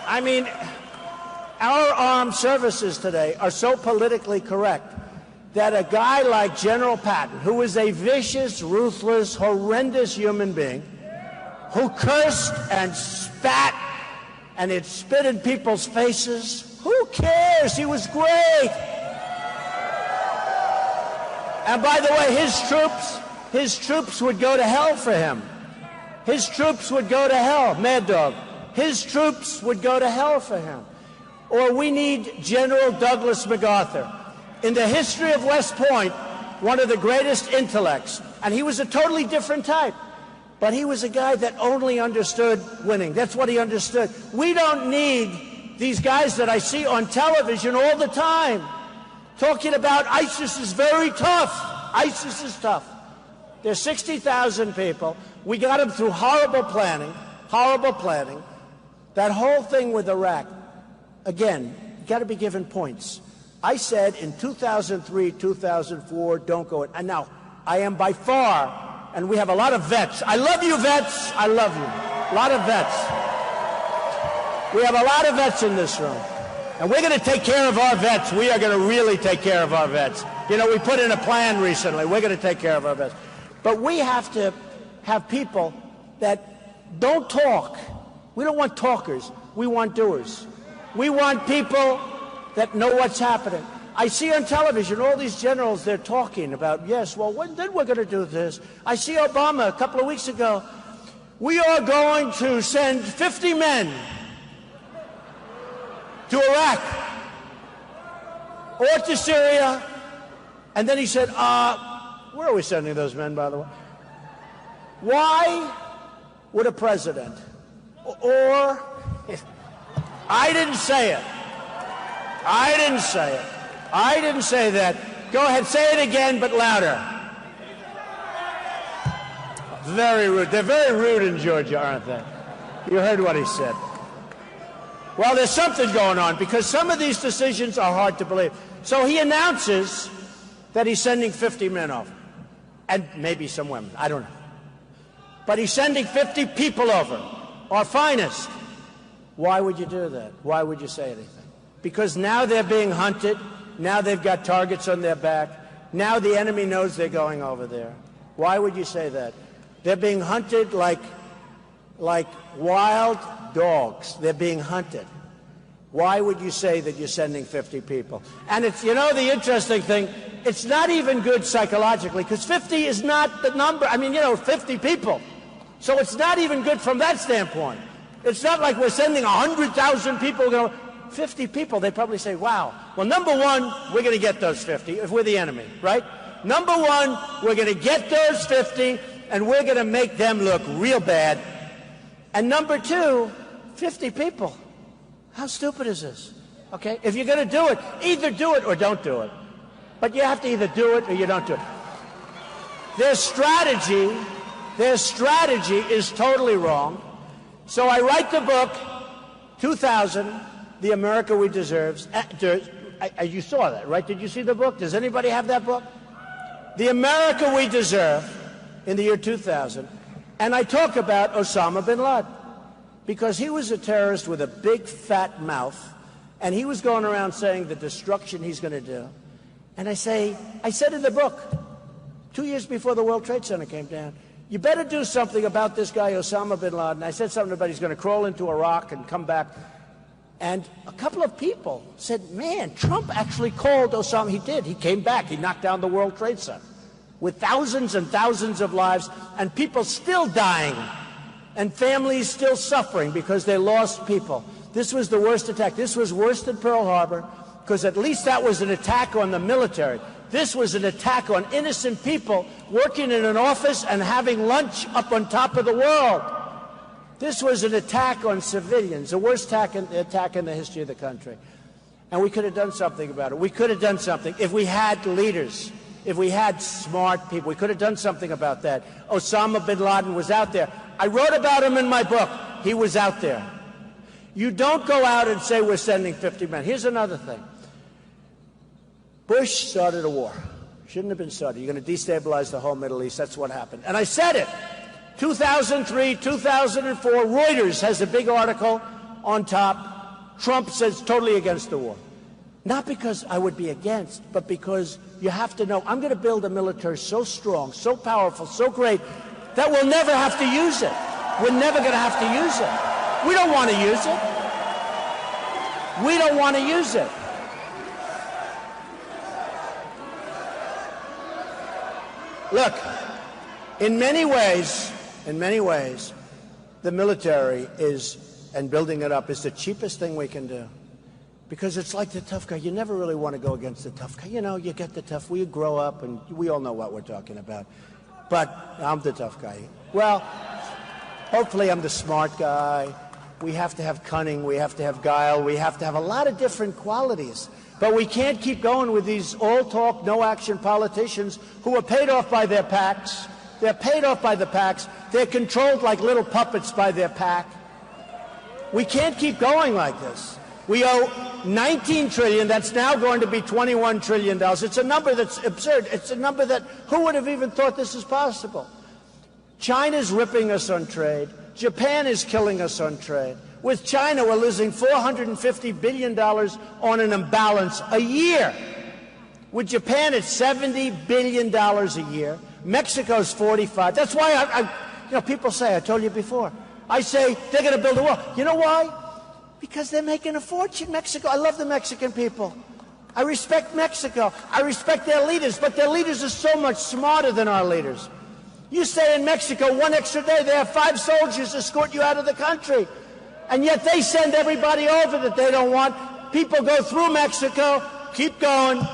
I mean, our armed services today are so politically correct that a guy like General Patton, who is a vicious, ruthless, horrendous human being, who cursed and spat and it spit in people's faces, who cares? He was great. And by the way, his troops would go to hell for him. His troops would go to hell, Mad Dog. His troops would go to hell for him. Or we need General Douglas MacArthur. In the history of West Point, one of the greatest intellects, and he was a totally different type, but he was a guy that only understood winning. That's what he understood. We don't need these guys that I see on television all the time talking about ISIS is very tough. ISIS is tough. There's 60,000 people. We got them through horrible planning. That whole thing with Iraq, again, you got to be given points. I said in 2003, 2004, don't go in. And now, I am by far, and we have a lot of vets. I love you, vets. I love you. A lot of vets. We have a lot of vets in this room. And we're going to take care of our vets. We are going to really take care of our vets. You know, we put in a plan recently. We're going to take care of our vets. But we have to have people that don't talk. We don't want talkers. We want doers. We want people that know what's happening. I see on television all these generals, they're talking about, yes, well, then we're going to do this. I see Obama a couple of weeks ago. We are going to send 50 men to Iraq or to Syria. And then he said, where are we sending those men, by the way? Why would a president or I didn't say it. I didn't say it. I didn't say that. Go ahead, say it again, but louder. Very rude. They're very rude in Georgia, aren't they? You heard what he said. Well, there's something going on because some of these decisions are hard to believe. So he announces that he's sending 50 men over, and maybe some women. I don't know. But he's sending 50 people over, our finest. Why would you do that? Why would you say anything? Because now they're being hunted. Now they've got targets on their back. Now the enemy knows they're going over there. Why would you say that? They're being hunted like wild dogs. They're being hunted. Why would you say that you're sending 50 people? And it's, you know, the interesting thing, it's not even good psychologically because 50 is not the number. I mean, 50 people. So it's not even good from that standpoint. It's not like we're sending 100,000 people. 50 people, they probably say, wow. Well, number one, we're going to get those 50 if we're the enemy, right? Number one, we're going to get those 50 and we're going to make them look real bad. And number two, 50 people. How stupid is this? Okay? If you're going to do it, either do it or don't do it. But you have to either do it or you don't do it. Their strategy is totally wrong. So I write the book, 2000, The America We Deserve. You saw that, right? Did you see the book? Does anybody have that book? The America We Deserve in the year 2000. And I talk about Osama bin Laden because he was a terrorist with a big fat mouth and he was going around saying the destruction he's going to do. And I said in the book, 2 years before the World Trade Center came down, you better do something about this guy, Osama bin Laden. I said something about he's going to crawl into Iraq and come back. And a couple of people said, man, Trump actually called Osama. He did. He came back. He knocked down the World Trade Center with thousands and thousands of lives and people still dying and families still suffering because they lost people. This was the worst attack. This was worse than Pearl Harbor because at least that was an attack on the military. This was an attack on innocent people working in an office and having lunch up on top of the world. This was an attack on civilians, the worst attack in the history of the country. And we could have done something about it. We could have done something if we had leaders, if we had smart people. We could have done something about that. Osama bin Laden was out there. I wrote about him in my book. He was out there. You don't go out and say we're sending 50 men. Here's another thing. Bush started a war. Shouldn't have been started. You're going to destabilize the whole Middle East. That's what happened. And I said it. 2003, 2004, Reuters has a big article on top. Trump says totally against the war. Not because I would be against, but because you have to know I'm going to build a military so strong, so powerful, so great that we'll never have to use it. We're never going to have to use it. We don't want to use it. We don't want to use it. Look, in many ways, the military is, and building it up, is the cheapest thing we can do. Because it's like the tough guy. You never really want to go against the tough guy. You get the tough. We grow up, and we all know what we're talking about. But I'm the tough guy. Well, hopefully I'm the smart guy. We have to have cunning. We have to have guile. We have to have a lot of different qualities. But we can't keep going with these all-talk, no-action politicians who are paid off by their PACs. They're paid off by the PACs. They're controlled like little puppets by their PAC. We can't keep going like this. We owe $19 trillion. That's now going to be $21 trillion. It's a number that's absurd. It's a number that who would have even thought this is possible? China's ripping us on trade. Japan is killing us on trade. With China, we're losing $450 billion on an imbalance a year. With Japan, it's $70 billion a year. Mexico's 45. That's why people say, I told you before, I say they're going to build a wall. You know why? Because they're making a fortune. Mexico, I love the Mexican people. I respect Mexico. I respect their leaders, but their leaders are so much smarter than our leaders. You stay in Mexico one extra day, they have 5 soldiers escort you out of the country. And yet they send everybody over that they don't want. People go through Mexico, keep going.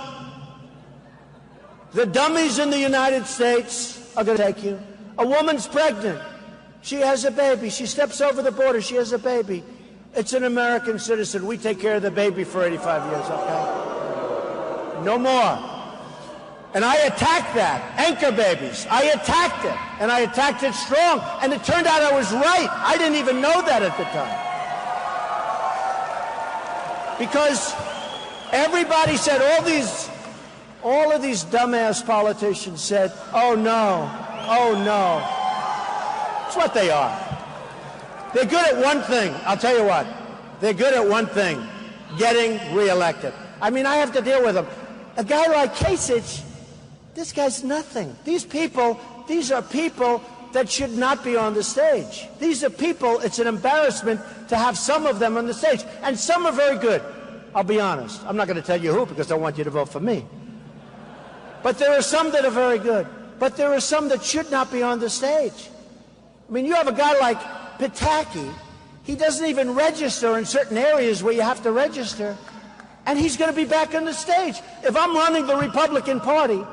The dummies in the United States are going to take you. A woman's pregnant. She has a baby. She steps over the border. She has a baby. It's an American citizen. We take care of the baby for 85 years, okay? No more. And I attacked that. Anchor babies. I attacked it. And I attacked it strong. And it turned out I was right. I didn't even know that at the time. Because everybody said, all of these dumbass politicians said, oh no, oh no. That's what they are. They're good at one thing. I'll tell you what. They're good at one thing. Getting reelected. I mean, I have to deal with them. A guy like Kasich, this guy's nothing. These are people that should not be on the stage. These are people, it's an embarrassment to have some of them on the stage. And some are very good. I'll be honest. I'm not going to tell you who because I want you to vote for me. But there are some that are very good. But there are some that should not be on the stage. I mean, you have a guy like Pataki. He doesn't even register in certain areas where you have to register. And he's going to be back on the stage. If I'm running the Republican Party,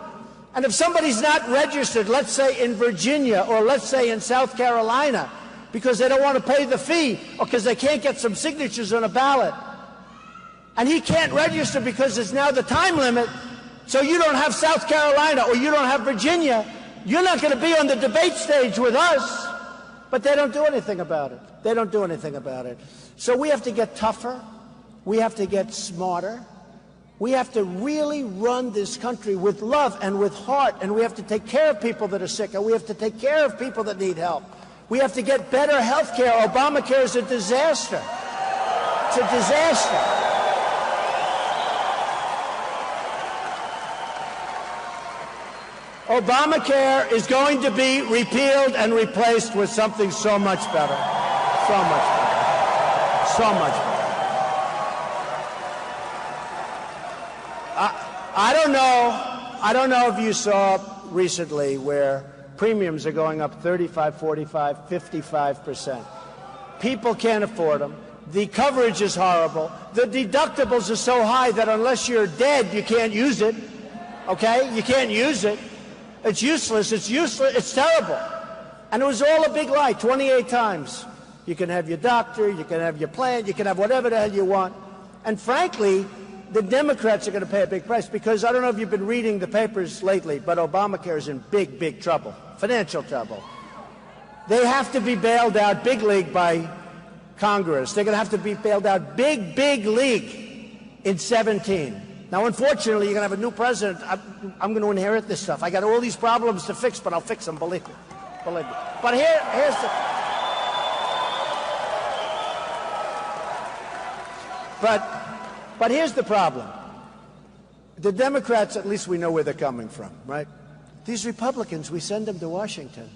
and if somebody's not registered, let's say in Virginia or let's say in South Carolina, because they don't want to pay the fee or because they can't get some signatures on a ballot, and he can't register because it's now the time limit, so you don't have South Carolina or you don't have Virginia, you're not going to be on the debate stage with us. But they don't do anything about it. They don't do anything about it. So we have to get tougher. We have to get smarter. We have to really run this country with love and with heart, and we have to take care of people that are sick, and we have to take care of people that need help. We have to get better health care. Obamacare is a disaster. It's a disaster. Obamacare is going to be repealed and replaced with something so much better. So much better. So much better. I don't know if you saw recently where premiums are going up 35, 45, 55%. People can't afford them. The coverage is horrible. The deductibles are so high that unless you're dead, you can't use it. Okay? You can't use it. It's useless. It's useless. It's terrible. And it was all a big lie 28 times. You can have your doctor. You can have your plan. You can have whatever the hell you want. And frankly, the Democrats are going to pay a big price because I don't know if you've been reading the papers lately, but Obamacare is in big, big trouble, financial trouble. They have to be bailed out big league by Congress. They're going to have to be bailed out big, big league in 17. Now, unfortunately, you're going to have a new president. I'm going to inherit this stuff. I got all these problems to fix, but I'll fix them, believe me. Believe me. But here's the... But here's the problem. The Democrats, at least we know where they're coming from, right? These Republicans, we send them to Washington.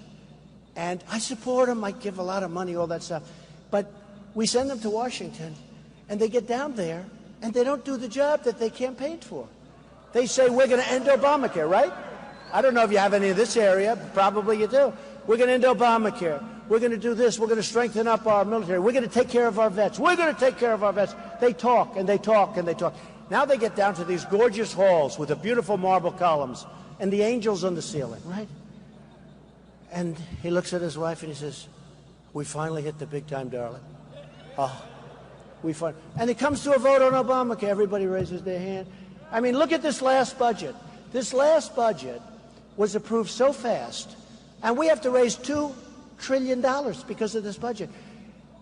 And I support them. I give a lot of money, all that stuff. But we send them to Washington, and they get down there, and they don't do the job that they campaigned for. They say, we're going to end Obamacare, right? I don't know if you have any of this area. Probably you do. We're going to end Obamacare. We're going to do this. We're going to strengthen up our military. We're going to take care of our vets. We're going to take care of our vets. They talk, and they talk, and they talk. Now they get down to these gorgeous halls with the beautiful marble columns and the angels on the ceiling, right? And he looks at his wife, and he says, we finally hit the big time, darling. And it comes to a vote on Obamacare. Everybody raises their hand. I mean, look at this last budget. This last budget was approved so fast, and we have to raise $2 trillion because of this budget.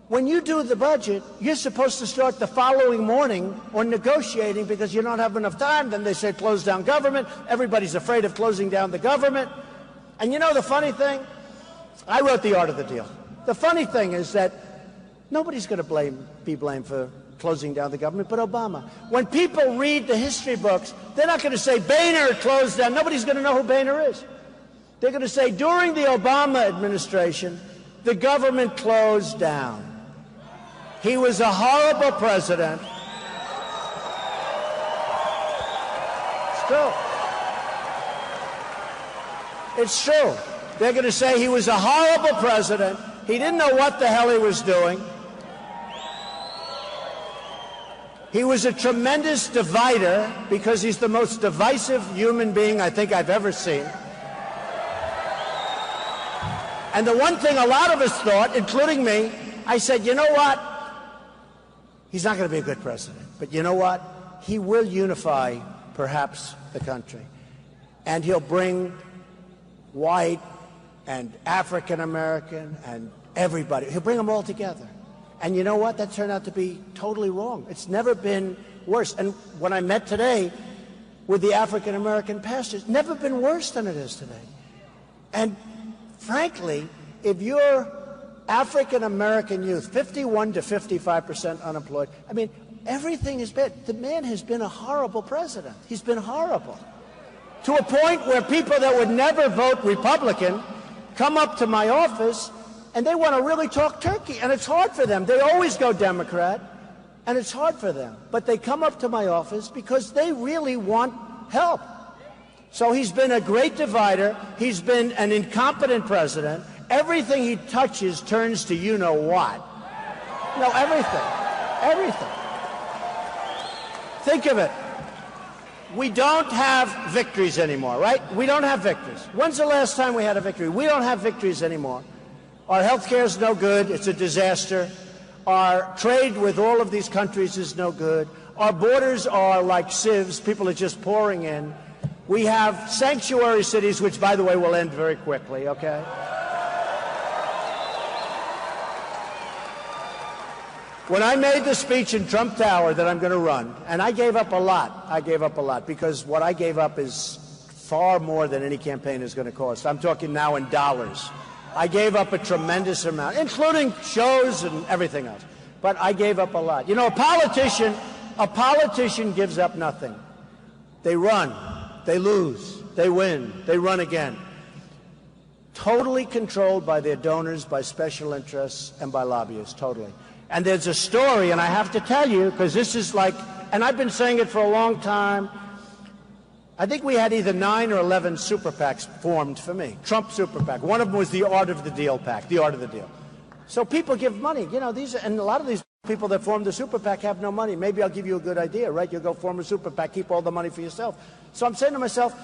When you do the budget, you're supposed to start the following morning on negotiating because you don't have enough time. Then they say close down government. Everybody's afraid of closing down the government. And you know the funny thing? I wrote The Art of the Deal. The funny thing is that nobody's going to be blamed for closing down the government but Obama. When people read the history books, they're not going to say Boehner closed down. Nobody's going to know who Boehner is. They're going to say during the Obama administration, the government closed down. He was a horrible president. It's true. It's true. They're going to say he was a horrible president. He didn't know what the hell he was doing. He was a tremendous divider because he's the most divisive human being I think I've ever seen. And the one thing a lot of us thought, including me, I said, you know what? He's not going to be a good president. But you know what? He will unify, perhaps, the country. And he'll bring white and African American and everybody. He'll bring them all together. And you know what? That turned out to be totally wrong. It's never been worse. And when I met today with the African American pastors, never been worse than it is today. And frankly, if you're African American youth, 51 to 55% unemployed, I mean, everything is bad. The man has been a horrible president. He's been horrible. To a point where people that would never vote Republican come up to my office and they want to really talk turkey, and it's hard for them. They always go Democrat, and it's hard for them. But they come up to my office because they really want help. So he's been a great divider. He's been an incompetent president. Everything he touches turns to you-know-what. No, everything. Everything. Think of it. We don't have victories anymore, right? We don't have victories. When's the last time we had a victory? We don't have victories anymore. Our health care is no good. It's a disaster. Our trade with all of these countries is no good. Our borders are like sieves. People are just pouring in. We have sanctuary cities, which, by the way, will end very quickly, okay? When I made the speech in Trump Tower that I'm going to run, and I gave up a lot, because what I gave up is far more than any campaign is going to cost. I'm talking now in dollars. I gave up a tremendous amount, including shows and everything else. But I gave up a lot. You know, a politician gives up nothing. They run, they lose, they win, they run again. Totally controlled by their donors, by special interests, and by lobbyists, totally. And there's a story, and I have to tell you, because this is like, and I've been saying it for a long time, I think we had either 9 or 11 super PACs formed for me. Trump super PAC. One of them was the Art of the Deal PAC, the Art of the Deal. So people give money. You know, and a lot of these people that form the super PAC have no money. Maybe I'll give you a good idea, right? You'll go form a super PAC, keep all the money for yourself. So I'm saying to myself,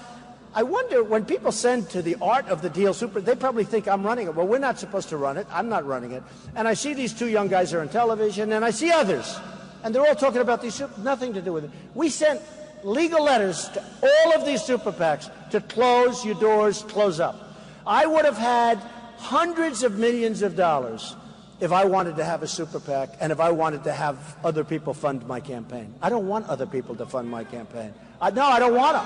I wonder, when people send to the Art of the Deal super, they probably think I'm running it. Well, we're not supposed to run it. I'm not running it. And I see these two young guys are on television, and I see others. And they're all talking about these super, nothing to do with it. We sent legal letters to all of these super PACs to close your doors, close up. I would have had hundreds of millions of dollars if I wanted to have a super PAC and if I wanted to have other people fund my campaign. I don't want other people to fund my campaign. No, I don't want them.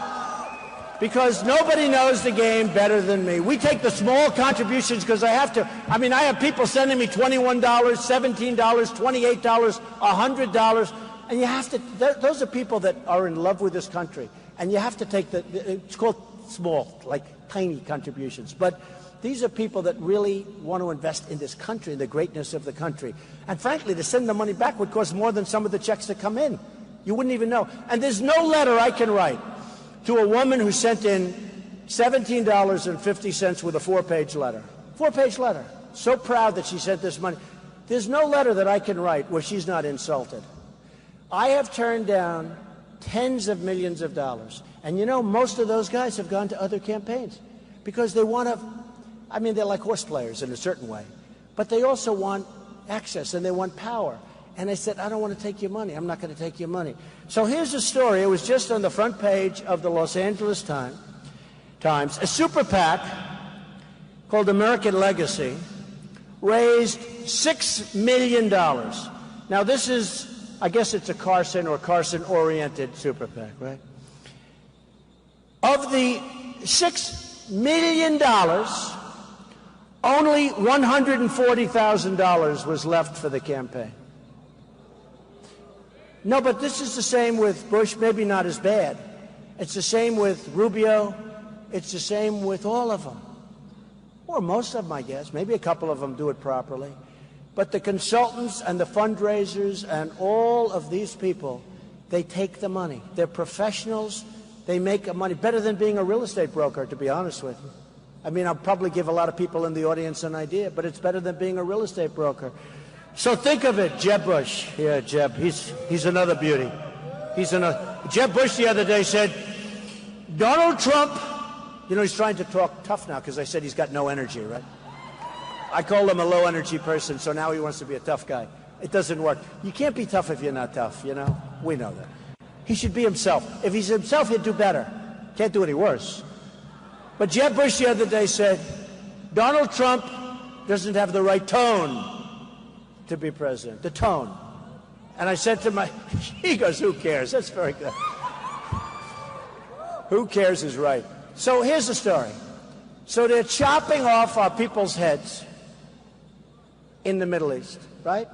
Because nobody knows the game better than me. We take the small contributions because I have to. I mean, I have people sending me $21, $17, $28, $100. And you have to, those are people that are in love with this country. And you have to take it's called small, like tiny contributions. But these are people that really want to invest in this country, in the greatness of the country. And frankly, to send the money back would cost more than some of the checks that come in. You wouldn't even know. And there's no letter I can write to a woman who sent in $17.50 with a 4-page letter. 4-page letter. So proud that she sent this money. There's no letter that I can write where she's not insulted. I have turned down tens of millions of dollars. And you know, most of those guys have gone to other campaigns because they want to, I mean, they're like horse players in a certain way. But they also want access and they want power. And I said, I don't want to take your money. I'm not going to take your money. So here's the story. It was just on the front page of the Los Angeles Times. A super PAC called American Legacy raised $6 million. Now, this is, I guess it's a Carson or Carson-oriented super PAC, right? Of the $6 million, only $140,000 was left for the campaign. No, but this is the same with Bush, maybe not as bad. It's the same with Rubio. It's the same with all of them. Or most of them, I guess. Maybe a couple of them do it properly. But the consultants and the fundraisers and all of these people, they take the money. They're professionals. They make money better than being a real estate broker, to be honest with you. I mean, I'll probably give a lot of people in the audience an idea, but it's better than being a real estate broker. So think of it, Jeb Bush. Yeah, Jeb, he's another beauty. Jeb Bush the other day said, Donald Trump, you know, he's trying to talk tough now because I said he's got no energy, right? I call him a low-energy person, so now he wants to be a tough guy. It doesn't work. You can't be tough if you're not tough, you know? We know that. He should be himself. If he's himself, he'd do better. Can't do any worse. But Jeb Bush the other day said, Donald Trump doesn't have the right tone to be president, the tone. And I said to he goes, who cares? That's very good. Who cares is right. So here's the story. So they're chopping off our people's heads in the Middle East, right?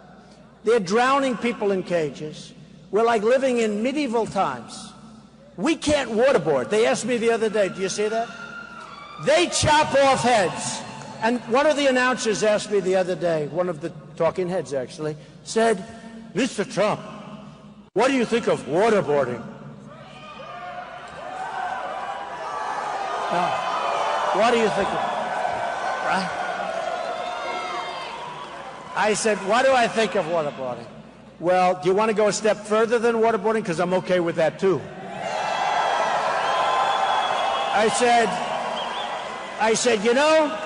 They're drowning people in cages. We're like living in medieval times. We can't waterboard. They asked me the other day, do you see that? They chop off heads. And one of the announcers asked me the other day, one of the talking heads actually, said, Mr. Trump, what do you think of waterboarding? Now, what do you think of, right? I said, what do I think of waterboarding? Well, do you want to go a step further than waterboarding? Because I'm okay with that too. I said, you know,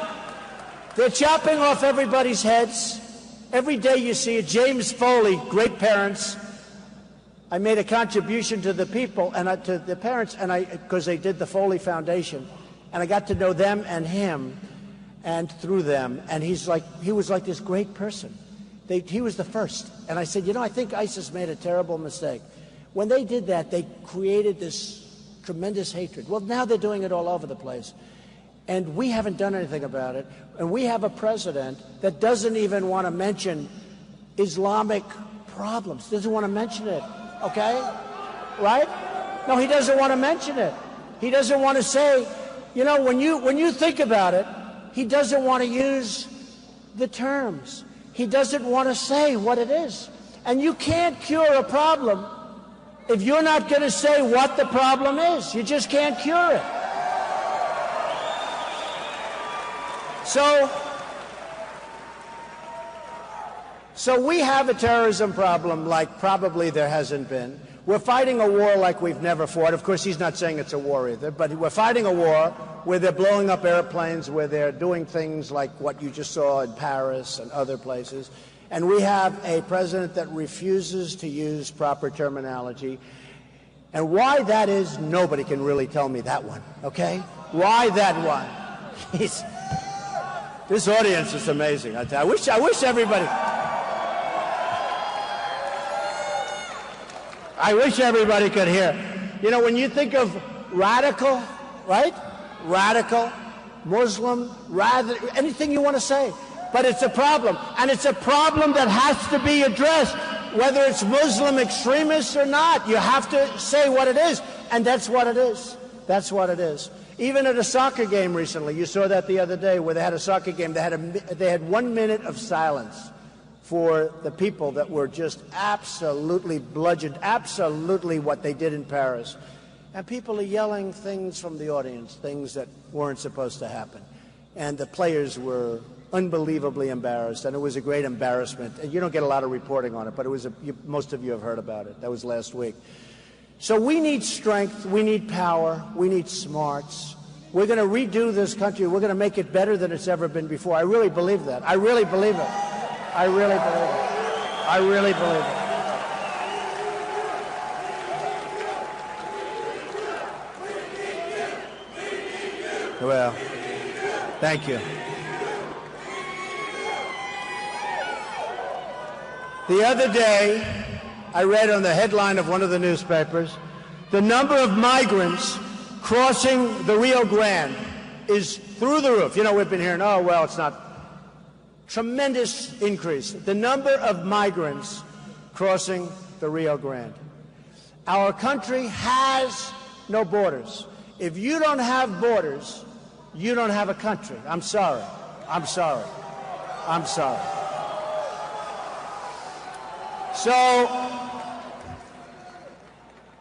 they're chopping off everybody's heads. Every day you see it. James Foley, great parents. I made a contribution to the people and to the parents, and because they did the Foley Foundation, and I got to know them and him, and through them. And he was like this great person. He was the first. And I said, you know, I think ISIS made a terrible mistake. When they did that, they created this tremendous hatred. Well, now they're doing it all over the place. And we haven't done anything about it. And we have a president that doesn't even want to mention Islamic problems. Doesn't want to mention it, okay? Right? No, he doesn't want to mention it. He doesn't want to say, you know, when you think about it, he doesn't want to use the terms. He doesn't want to say what it is. And you can't cure a problem if you're not going to say what the problem is. You just can't cure it. So we have a terrorism problem like probably there hasn't been. We're fighting a war like we've never fought. Of course, he's not saying it's a war either, but we're fighting a war where they're blowing up airplanes, where they're doing things like what you just saw in Paris and other places. And we have a president that refuses to use proper terminology. And why that is, nobody can really tell me that one, okay? Why that one? This audience is amazing. I wish everybody... I wish everybody could hear. You know, when you think of radical, right? Radical, Muslim, anything you want to say. But it's a problem. And it's a problem that has to be addressed, whether it's Muslim extremists or not. You have to say what it is. And that's what it is. That's what it is. Even at a soccer game recently, you saw that the other day where they had a soccer game, they had 1 minute of silence for the people that were just absolutely bludgeoned, absolutely what they did in Paris. And people are yelling things from the audience, things that weren't supposed to happen. And the players were unbelievably embarrassed, and it was a great embarrassment. And you don't get a lot of reporting on it, but most of you have heard about it. That was last week. So we need strength, we need power, we need smarts. We're going to redo this country. We're going to make it better than it's ever been before. I really believe that. I really believe it. I really believe it. I really believe it. Well, thank you. The other day, I read on the headline of one of the newspapers, the number of migrants crossing the Rio Grande is through the roof. You know, we've been hearing, oh, well, it's not. Tremendous increase. The number of migrants crossing the Rio Grande. Our country has no borders. If you don't have borders, you don't have a country. I'm sorry. I'm sorry. I'm sorry. So,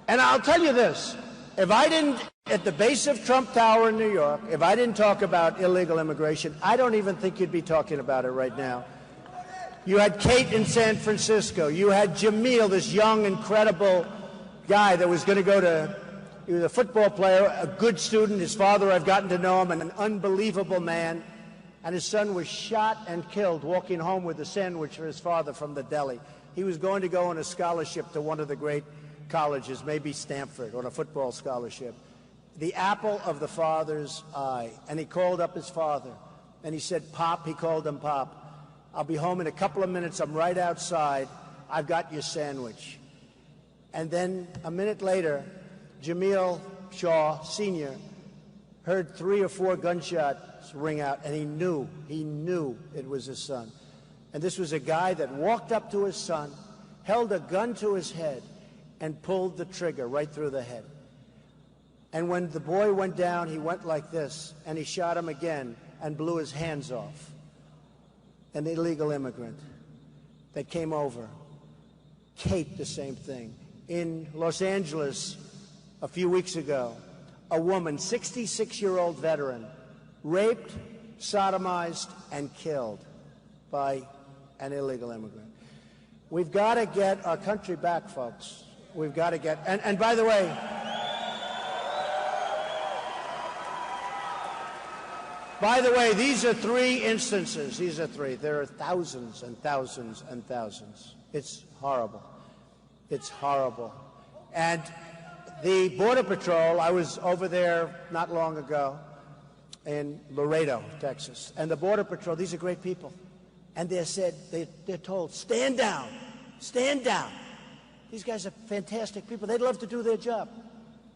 and I'll tell you this, if I didn't, at the base of Trump Tower in New York, if I didn't talk about illegal immigration, I don't even think you'd be talking about it right now. You had Kate in San Francisco. You had Jamil, this young, incredible guy that was going to go to, he was a football player, a good student. His father, I've gotten to know him, an unbelievable man. And his son was shot and killed walking home with a sandwich for his father from the deli. He was going to go on a scholarship to one of the great colleges, maybe Stanford, on a football scholarship. The apple of the father's eye. And he called up his father, and he said, Pop, he called him Pop, I'll be home in a couple of minutes. I'm right outside. I've got your sandwich. And then a minute later, Jamil Shaw, Sr., heard 3 or 4 gunshots ring out, and he knew it was his son. And this was a guy that walked up to his son, held a gun to his head, and pulled the trigger right through the head. And when the boy went down, he went like this, and he shot him again and blew his hands off. An illegal immigrant that came over. Kate, the same thing. In Los Angeles, a few weeks ago, a woman, 66-year-old veteran, raped, sodomized, and killed by an illegal immigrant. We've got to get our country back, folks. We've got to get, and by the way, these are 3 instances. These are 3. There are thousands and thousands and thousands. It's horrible. It's horrible. And the Border Patrol, I was over there not long ago in Laredo, Texas. And the Border Patrol, these are great people. And they're told, stand down, stand down. These guys are fantastic people. They'd love to do their job.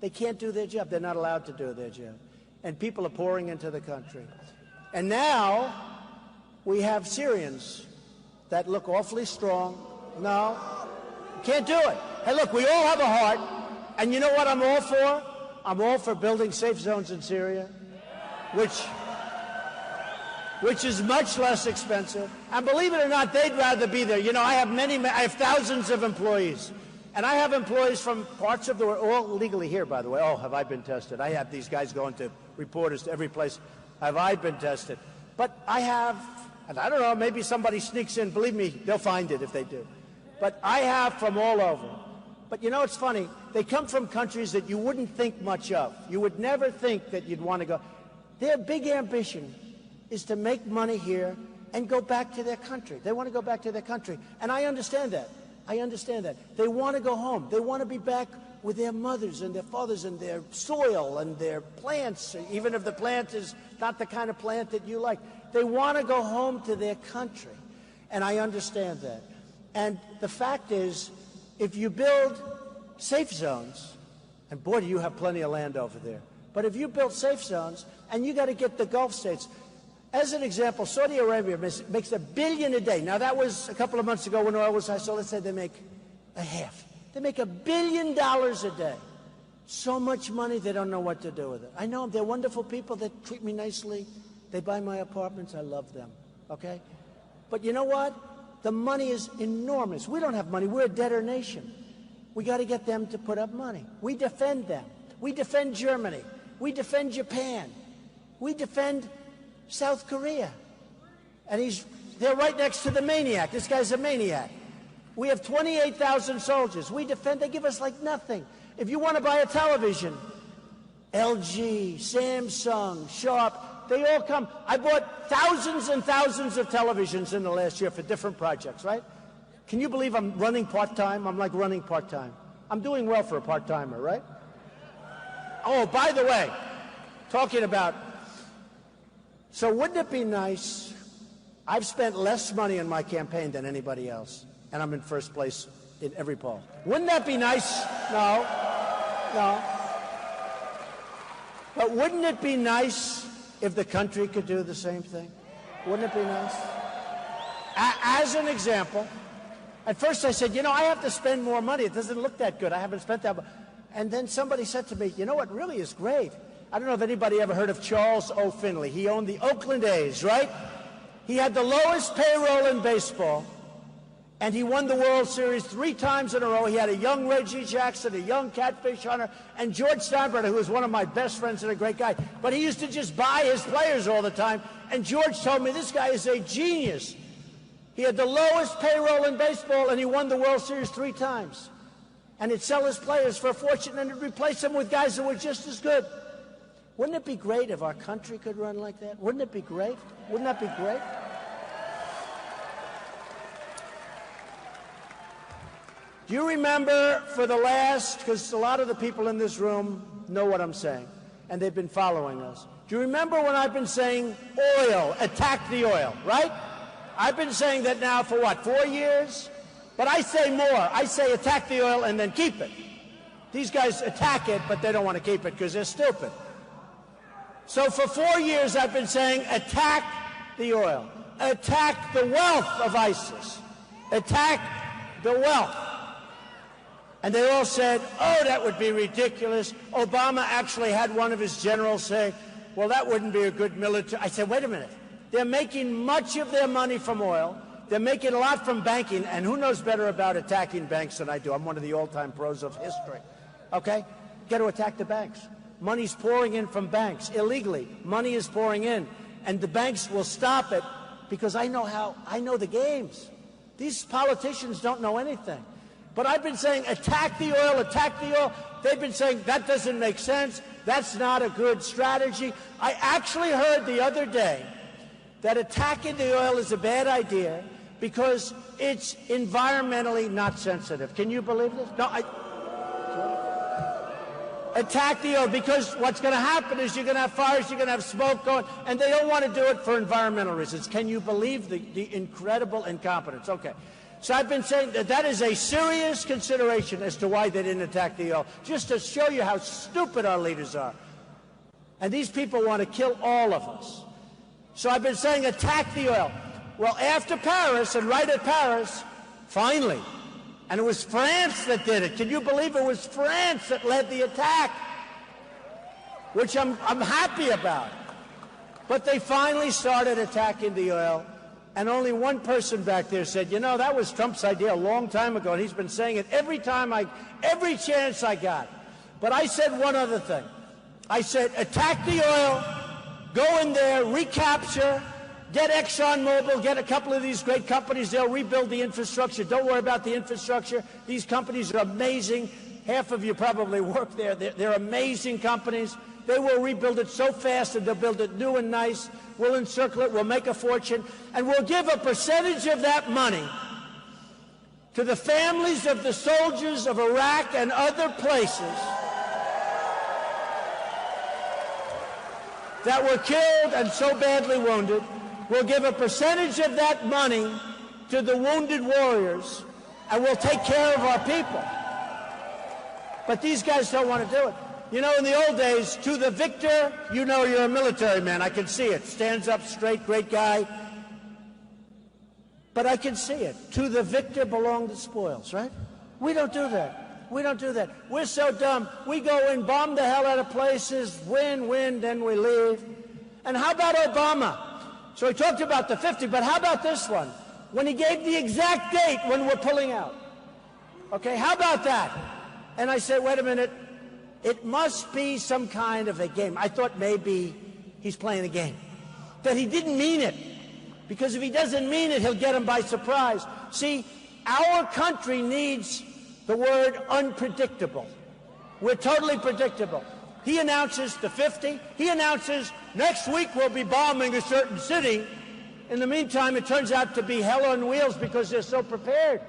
They can't do their job. They're not allowed to do their job. And people are pouring into the country. And now we have Syrians that look awfully strong. No, can't do it. Hey, look, we all have a heart. And you know what I'm all for? I'm all for building safe zones in Syria, which is much less expensive. And believe it or not, they'd rather be there. You know, I have thousands of employees. And I have employees from parts of the world, all legally here, by the way. Oh, have I been tested? I have these guys going to reporters to every place. Have I been tested? But I have, and I don't know, maybe somebody sneaks in. Believe me, they'll find it if they do. But I have from all over. But you know, it's funny. They come from countries that you wouldn't think much of. You would never think that you'd want to go. Their big ambition is to make money here and go back to their country. They want to go back to their country. And I understand that. I understand that. They want to go home. They want to be back with their mothers and their fathers and their soil and their plants, even if the plant is not the kind of plant that you like. They want to go home to their country. And I understand that. And the fact is, if you build safe zones, and boy, do you have plenty of land over there, but if you build safe zones, and you got to get the Gulf states, as an example, Saudi Arabia makes $1 billion a day. Now, that was a couple of months ago when oil was high, so let's say they make a half. They make $1 billion a day. So much money, they don't know what to do with it. I know them. They're wonderful people. They treat me nicely. They buy my apartments. I love them, okay? But you know what? The money is enormous. We don't have money. We're a debtor nation. We got to get them to put up money. We defend them. We defend Germany. We defend Japan. We defend South Korea. And they're right next to the maniac. This guy's a maniac. We have 28,000 soldiers. We defend, they give us like nothing. If you want to buy a television, LG, Samsung, Sharp, they all come. I bought thousands and thousands of televisions in the last year for different projects, right? Can you believe I'm running part-time? I'm like running part-time. I'm doing well for a part-timer, right? Oh, by the way, talking about, so wouldn't it be nice? I've spent less money on my campaign than anybody else, and I'm in first place in every poll. Wouldn't that be nice? No. But wouldn't it be nice if the country could do the same thing? Wouldn't it be nice? As an example, at first I said, I have to spend more money. It doesn't look that good. I haven't spent that much. And then somebody said to me, what really is great? I don't know if anybody ever heard of Charles O. Finley. He owned the Oakland A's, right? He had the lowest payroll in baseball, and he won the World Series 3 times in a row. He had a young Reggie Jackson, a young Catfish Hunter, and George Steinbrenner, who was one of my best friends and a great guy. But he used to just buy his players all the time, and George told me this guy is a genius. He had the lowest payroll in baseball, and he won the World Series 3 times. And he'd sell his players for a fortune, and he'd replace them with guys that were just as good. Wouldn't it be great if our country could run like that? Wouldn't it be great? Wouldn't that be great? Do you remember because a lot of the people in this room know what I'm saying, and they've been following us. Do you remember when I've been saying oil, attack the oil, right? I've been saying that now for 4 years? But I say more. I say attack the oil and then keep it. These guys attack it, but they don't want to keep it because they're stupid. So for 4 years I've been saying attack the oil. Attack the wealth of ISIS. Attack the wealth. And they all said, oh, that would be ridiculous. Obama actually had one of his generals say, well, that wouldn't be a good military. I said, wait a minute. They're making much of their money from oil. They're making a lot from banking. And who knows better about attacking banks than I do? I'm one of the all-time pros of history. Okay? Got to attack the banks. Money's pouring in from banks illegally. Money is pouring in. And the banks will stop it because I know the games. These politicians don't know anything. But I've been saying, attack the oil, attack the oil. They've been saying, that doesn't make sense. That's not a good strategy. I actually heard the other day that attacking the oil is a bad idea because it's environmentally not sensitive. Can you believe this? No, attack the oil because what's going to happen is you're going to have fires, you're going to have smoke going, and they don't want to do it for environmental reasons. Can you believe the incredible incompetence? Okay. So I've been saying that is a serious consideration as to why they didn't attack the oil, just to show you how stupid our leaders are. And these people want to kill all of us. So I've been saying attack the oil. Well, after Paris and right at Paris, finally, and it was France that did it. Can you believe it was France that led the attack? Which I'm happy about. But they finally started attacking the oil. And only one person back there said, that was Trump's idea a long time ago, and he's been saying it every chance I got. But I said one other thing. I said, attack the oil, go in there, recapture, get ExxonMobil, get a couple of these great companies, they'll rebuild the infrastructure. Don't worry about the infrastructure. These companies are amazing. Half of you probably work there. They're amazing companies. They will rebuild it so fast, and they'll build it new and nice. We'll encircle it, we'll make a fortune, and we'll give a percentage of that money to the families of the soldiers of Iraq and other places that were killed and so badly wounded. We'll give a percentage of that money to the wounded warriors, and we'll take care of our people. But these guys don't want to do it. In the old days, to the victor, you're a military man. I can see it. Stands up straight, great guy. But I can see it. To the victor belong the spoils, right? We don't do that. We don't do that. We're so dumb. We go in, bomb the hell out of places, win, then we leave. And how about Obama? So he talked about the 50, but how about this one? When he gave the exact date when we're pulling out. Okay, how about that? And I said, wait a minute. It must be some kind of a game. I thought maybe he's playing a game. That he didn't mean it. Because if he doesn't mean it, he'll get him by surprise. See, our country needs the word unpredictable. We're totally predictable. He announces the 50. He announces next week we'll be bombing a certain city. In the meantime, it turns out to be hell on wheels because they're so prepared.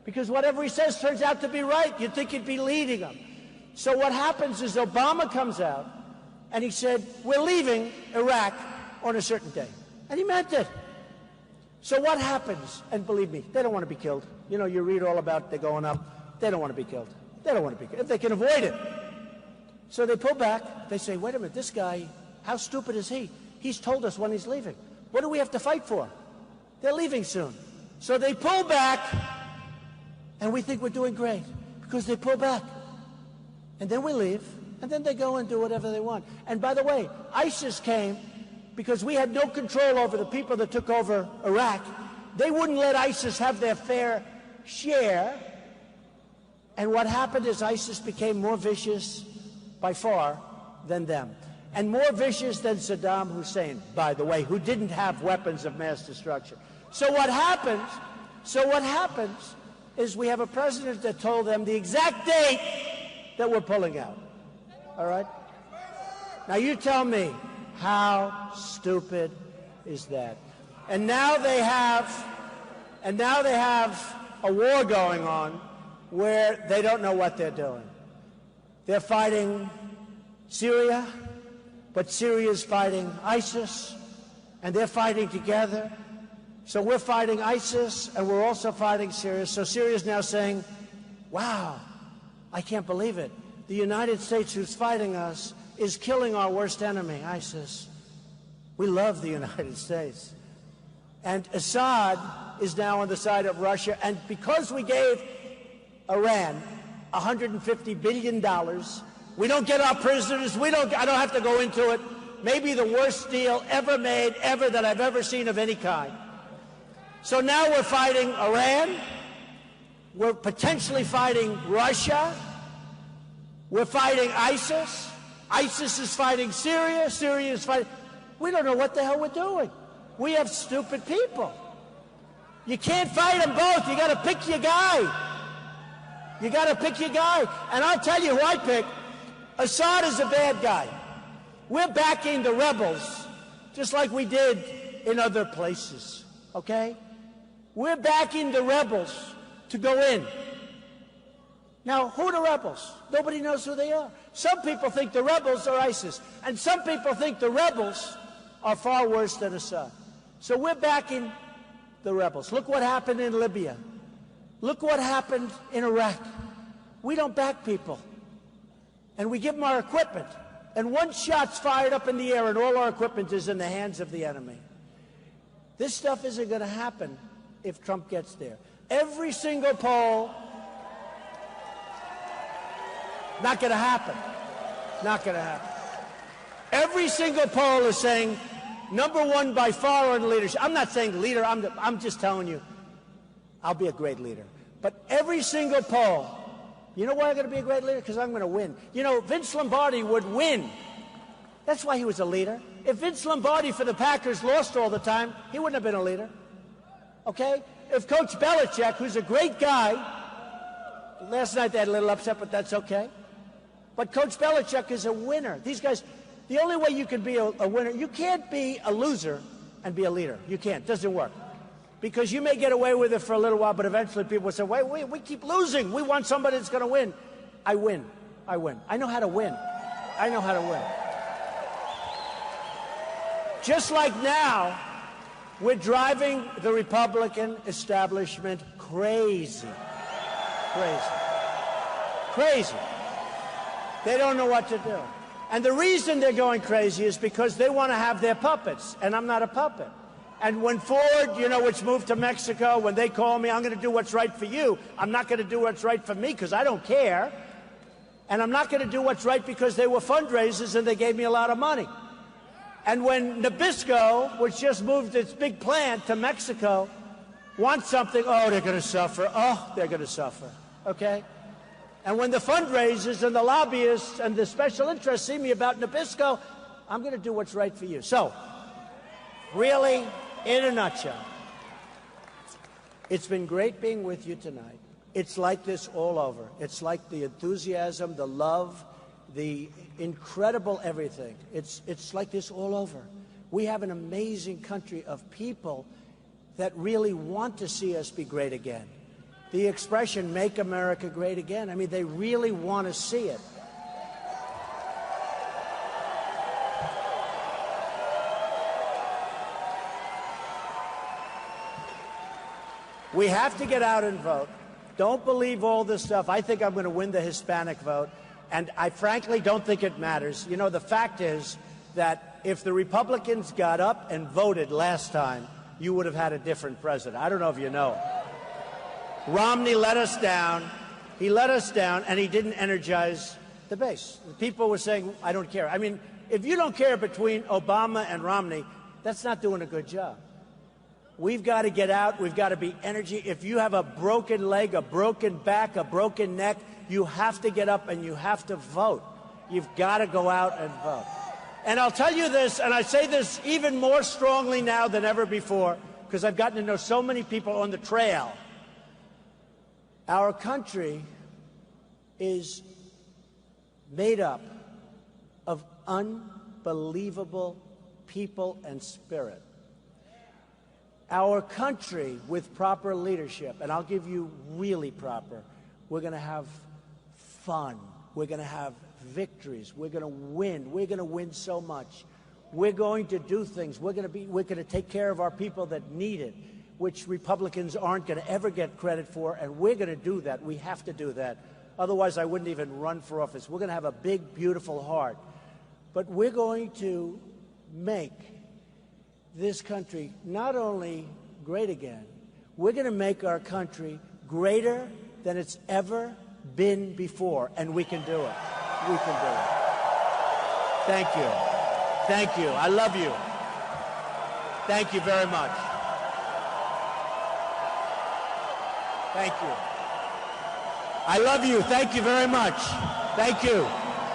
because whatever he says turns out to be right. You'd think he'd be leading them. So what happens is Obama comes out, and he said, we're leaving Iraq on a certain day. And he meant it. So what happens? And believe me, they don't want to be killed. You know, you read all about they're going up. They don't want to be killed. They don't want to be killed if they can avoid it. So they pull back. They say, wait a minute, this guy, how stupid is he? He's told us when he's leaving. What do we have to fight for? They're leaving soon. So they pull back, and we think we're doing great because they pull back. And then we leave, and then they go and do whatever they want. And by the way, ISIS came because we had no control over the people that took over Iraq. They wouldn't let ISIS have their fair share. And what happened is ISIS became more vicious by far than them. And more vicious than Saddam Hussein, by the way, who didn't have weapons of mass destruction. So what happens is we have a president that told them the exact date that we're pulling out. All right? Now you tell me, how stupid is that? And now they have a war going on where they don't know what they're doing. They're fighting Syria, but Syria's fighting ISIS, and they're fighting together. So we're fighting ISIS, and we're also fighting Syria. So Syria's now saying, wow, I can't believe it. The United States, who's fighting us, is killing our worst enemy, ISIS. We love the United States. And Assad is now on the side of Russia, and because we gave Iran $150 billion, we don't get our prisoners, I don't have to go into it, maybe the worst deal ever made, ever, that I've ever seen of any kind. So now we're fighting Iran, we're potentially fighting Russia, we're fighting ISIS, ISIS is fighting Syria, Syria is fighting... We don't know what the hell we're doing. We have stupid people. You can't fight them both. You got to pick your guy. You got to pick your guy. And I'll tell you who I pick. Assad is a bad guy. We're backing the rebels, just like we did in other places, okay? We're backing the rebels to go in. Now, who are the rebels? Nobody knows who they are. Some people think the rebels are ISIS, and some people think the rebels are far worse than Assad. So we're backing the rebels. Look what happened in Libya. Look what happened in Iraq. We don't back people. And we give them our equipment. And one shot's fired up in the air and all our equipment is in the hands of the enemy. This stuff isn't going to happen if Trump gets there. Every single poll, not going to happen. Not going to happen. Every single poll is saying number one by far on leadership. I'm not saying leader. I'm just telling you, I'll be a great leader. But every single poll, you know why I'm going to be a great leader? Because I'm going to win. You know, Vince Lombardi would win. That's why he was a leader. If Vince Lombardi for the Packers lost all the time, he wouldn't have been a leader. Okay? If Coach Belichick, who's a great guy, last night they had a little upset, but that's okay. But Coach Belichick is a winner. These guys, the only way you can be a winner, you can't be a loser and be a leader. You can't. It doesn't work. Because you may get away with it for a little while, but eventually people will say, wait, we keep losing. We want somebody that's going to win. I win. I win. I know how to win. I know how to win. Just like now, we're driving the Republican establishment crazy. Crazy. Crazy. They don't know what to do. And the reason they're going crazy is because they want to have their puppets, and I'm not a puppet. And when Ford, you know, which moved to Mexico, when they call me, I'm going to do what's right for you. I'm not going to do what's right for me because I don't care. And I'm not going to do what's right because they were fundraisers and they gave me a lot of money. And when Nabisco, which just moved its big plant to Mexico, wants something, oh, they're going to suffer. Oh, they're going to suffer. Okay? And when the fundraisers and the lobbyists and the special interests see me about Nabisco, I'm going to do what's right for you. So, really, in a nutshell, it's been great being with you tonight. It's like this all over. It's like the enthusiasm, the love, the incredible everything. It's like this all over. We have an amazing country of people that really want to see us be great again. the expression, "Make America Great Again." I mean, they really want to see it. We have to get out and vote. Don't believe all this stuff. I think I'm going to win the Hispanic vote, and I frankly don't think it matters. You know, the fact is that if the Republicans got up and voted last time, you would have had a different president. I don't know if you know. Romney let us down. He let us down, and he didn't energize the base. The people were saying, "I don't care." I mean, if you don't care between Obama and Romney, that's not doing a good job. We've got to get out. We've got to be energy. If you have a broken leg, a broken back, a broken neck, you have to get up and you have to vote. You've got to go out and vote. And I'll tell you this, and I say this even more strongly now than ever before, because I've gotten to know so many people on the trail. Our country is made up of unbelievable people and spirit. Our country, with proper leadership, and I'll give you really proper, we're going to have fun. We're going to have victories. We're going to win. We're going to win so much. We're going to do things. We're going to take care of our people that need it, which Republicans aren't going to ever get credit for, and we're going to do that. We have to do that. Otherwise, I wouldn't even run for office. We're going to have a big, beautiful heart. But we're going to make this country not only great again, we're going to make our country greater than it's ever been before, and we can do it. We can do it. Thank you. Thank you. I love you. Thank you very much. Thank you. I love you. Thank you very much. Thank you.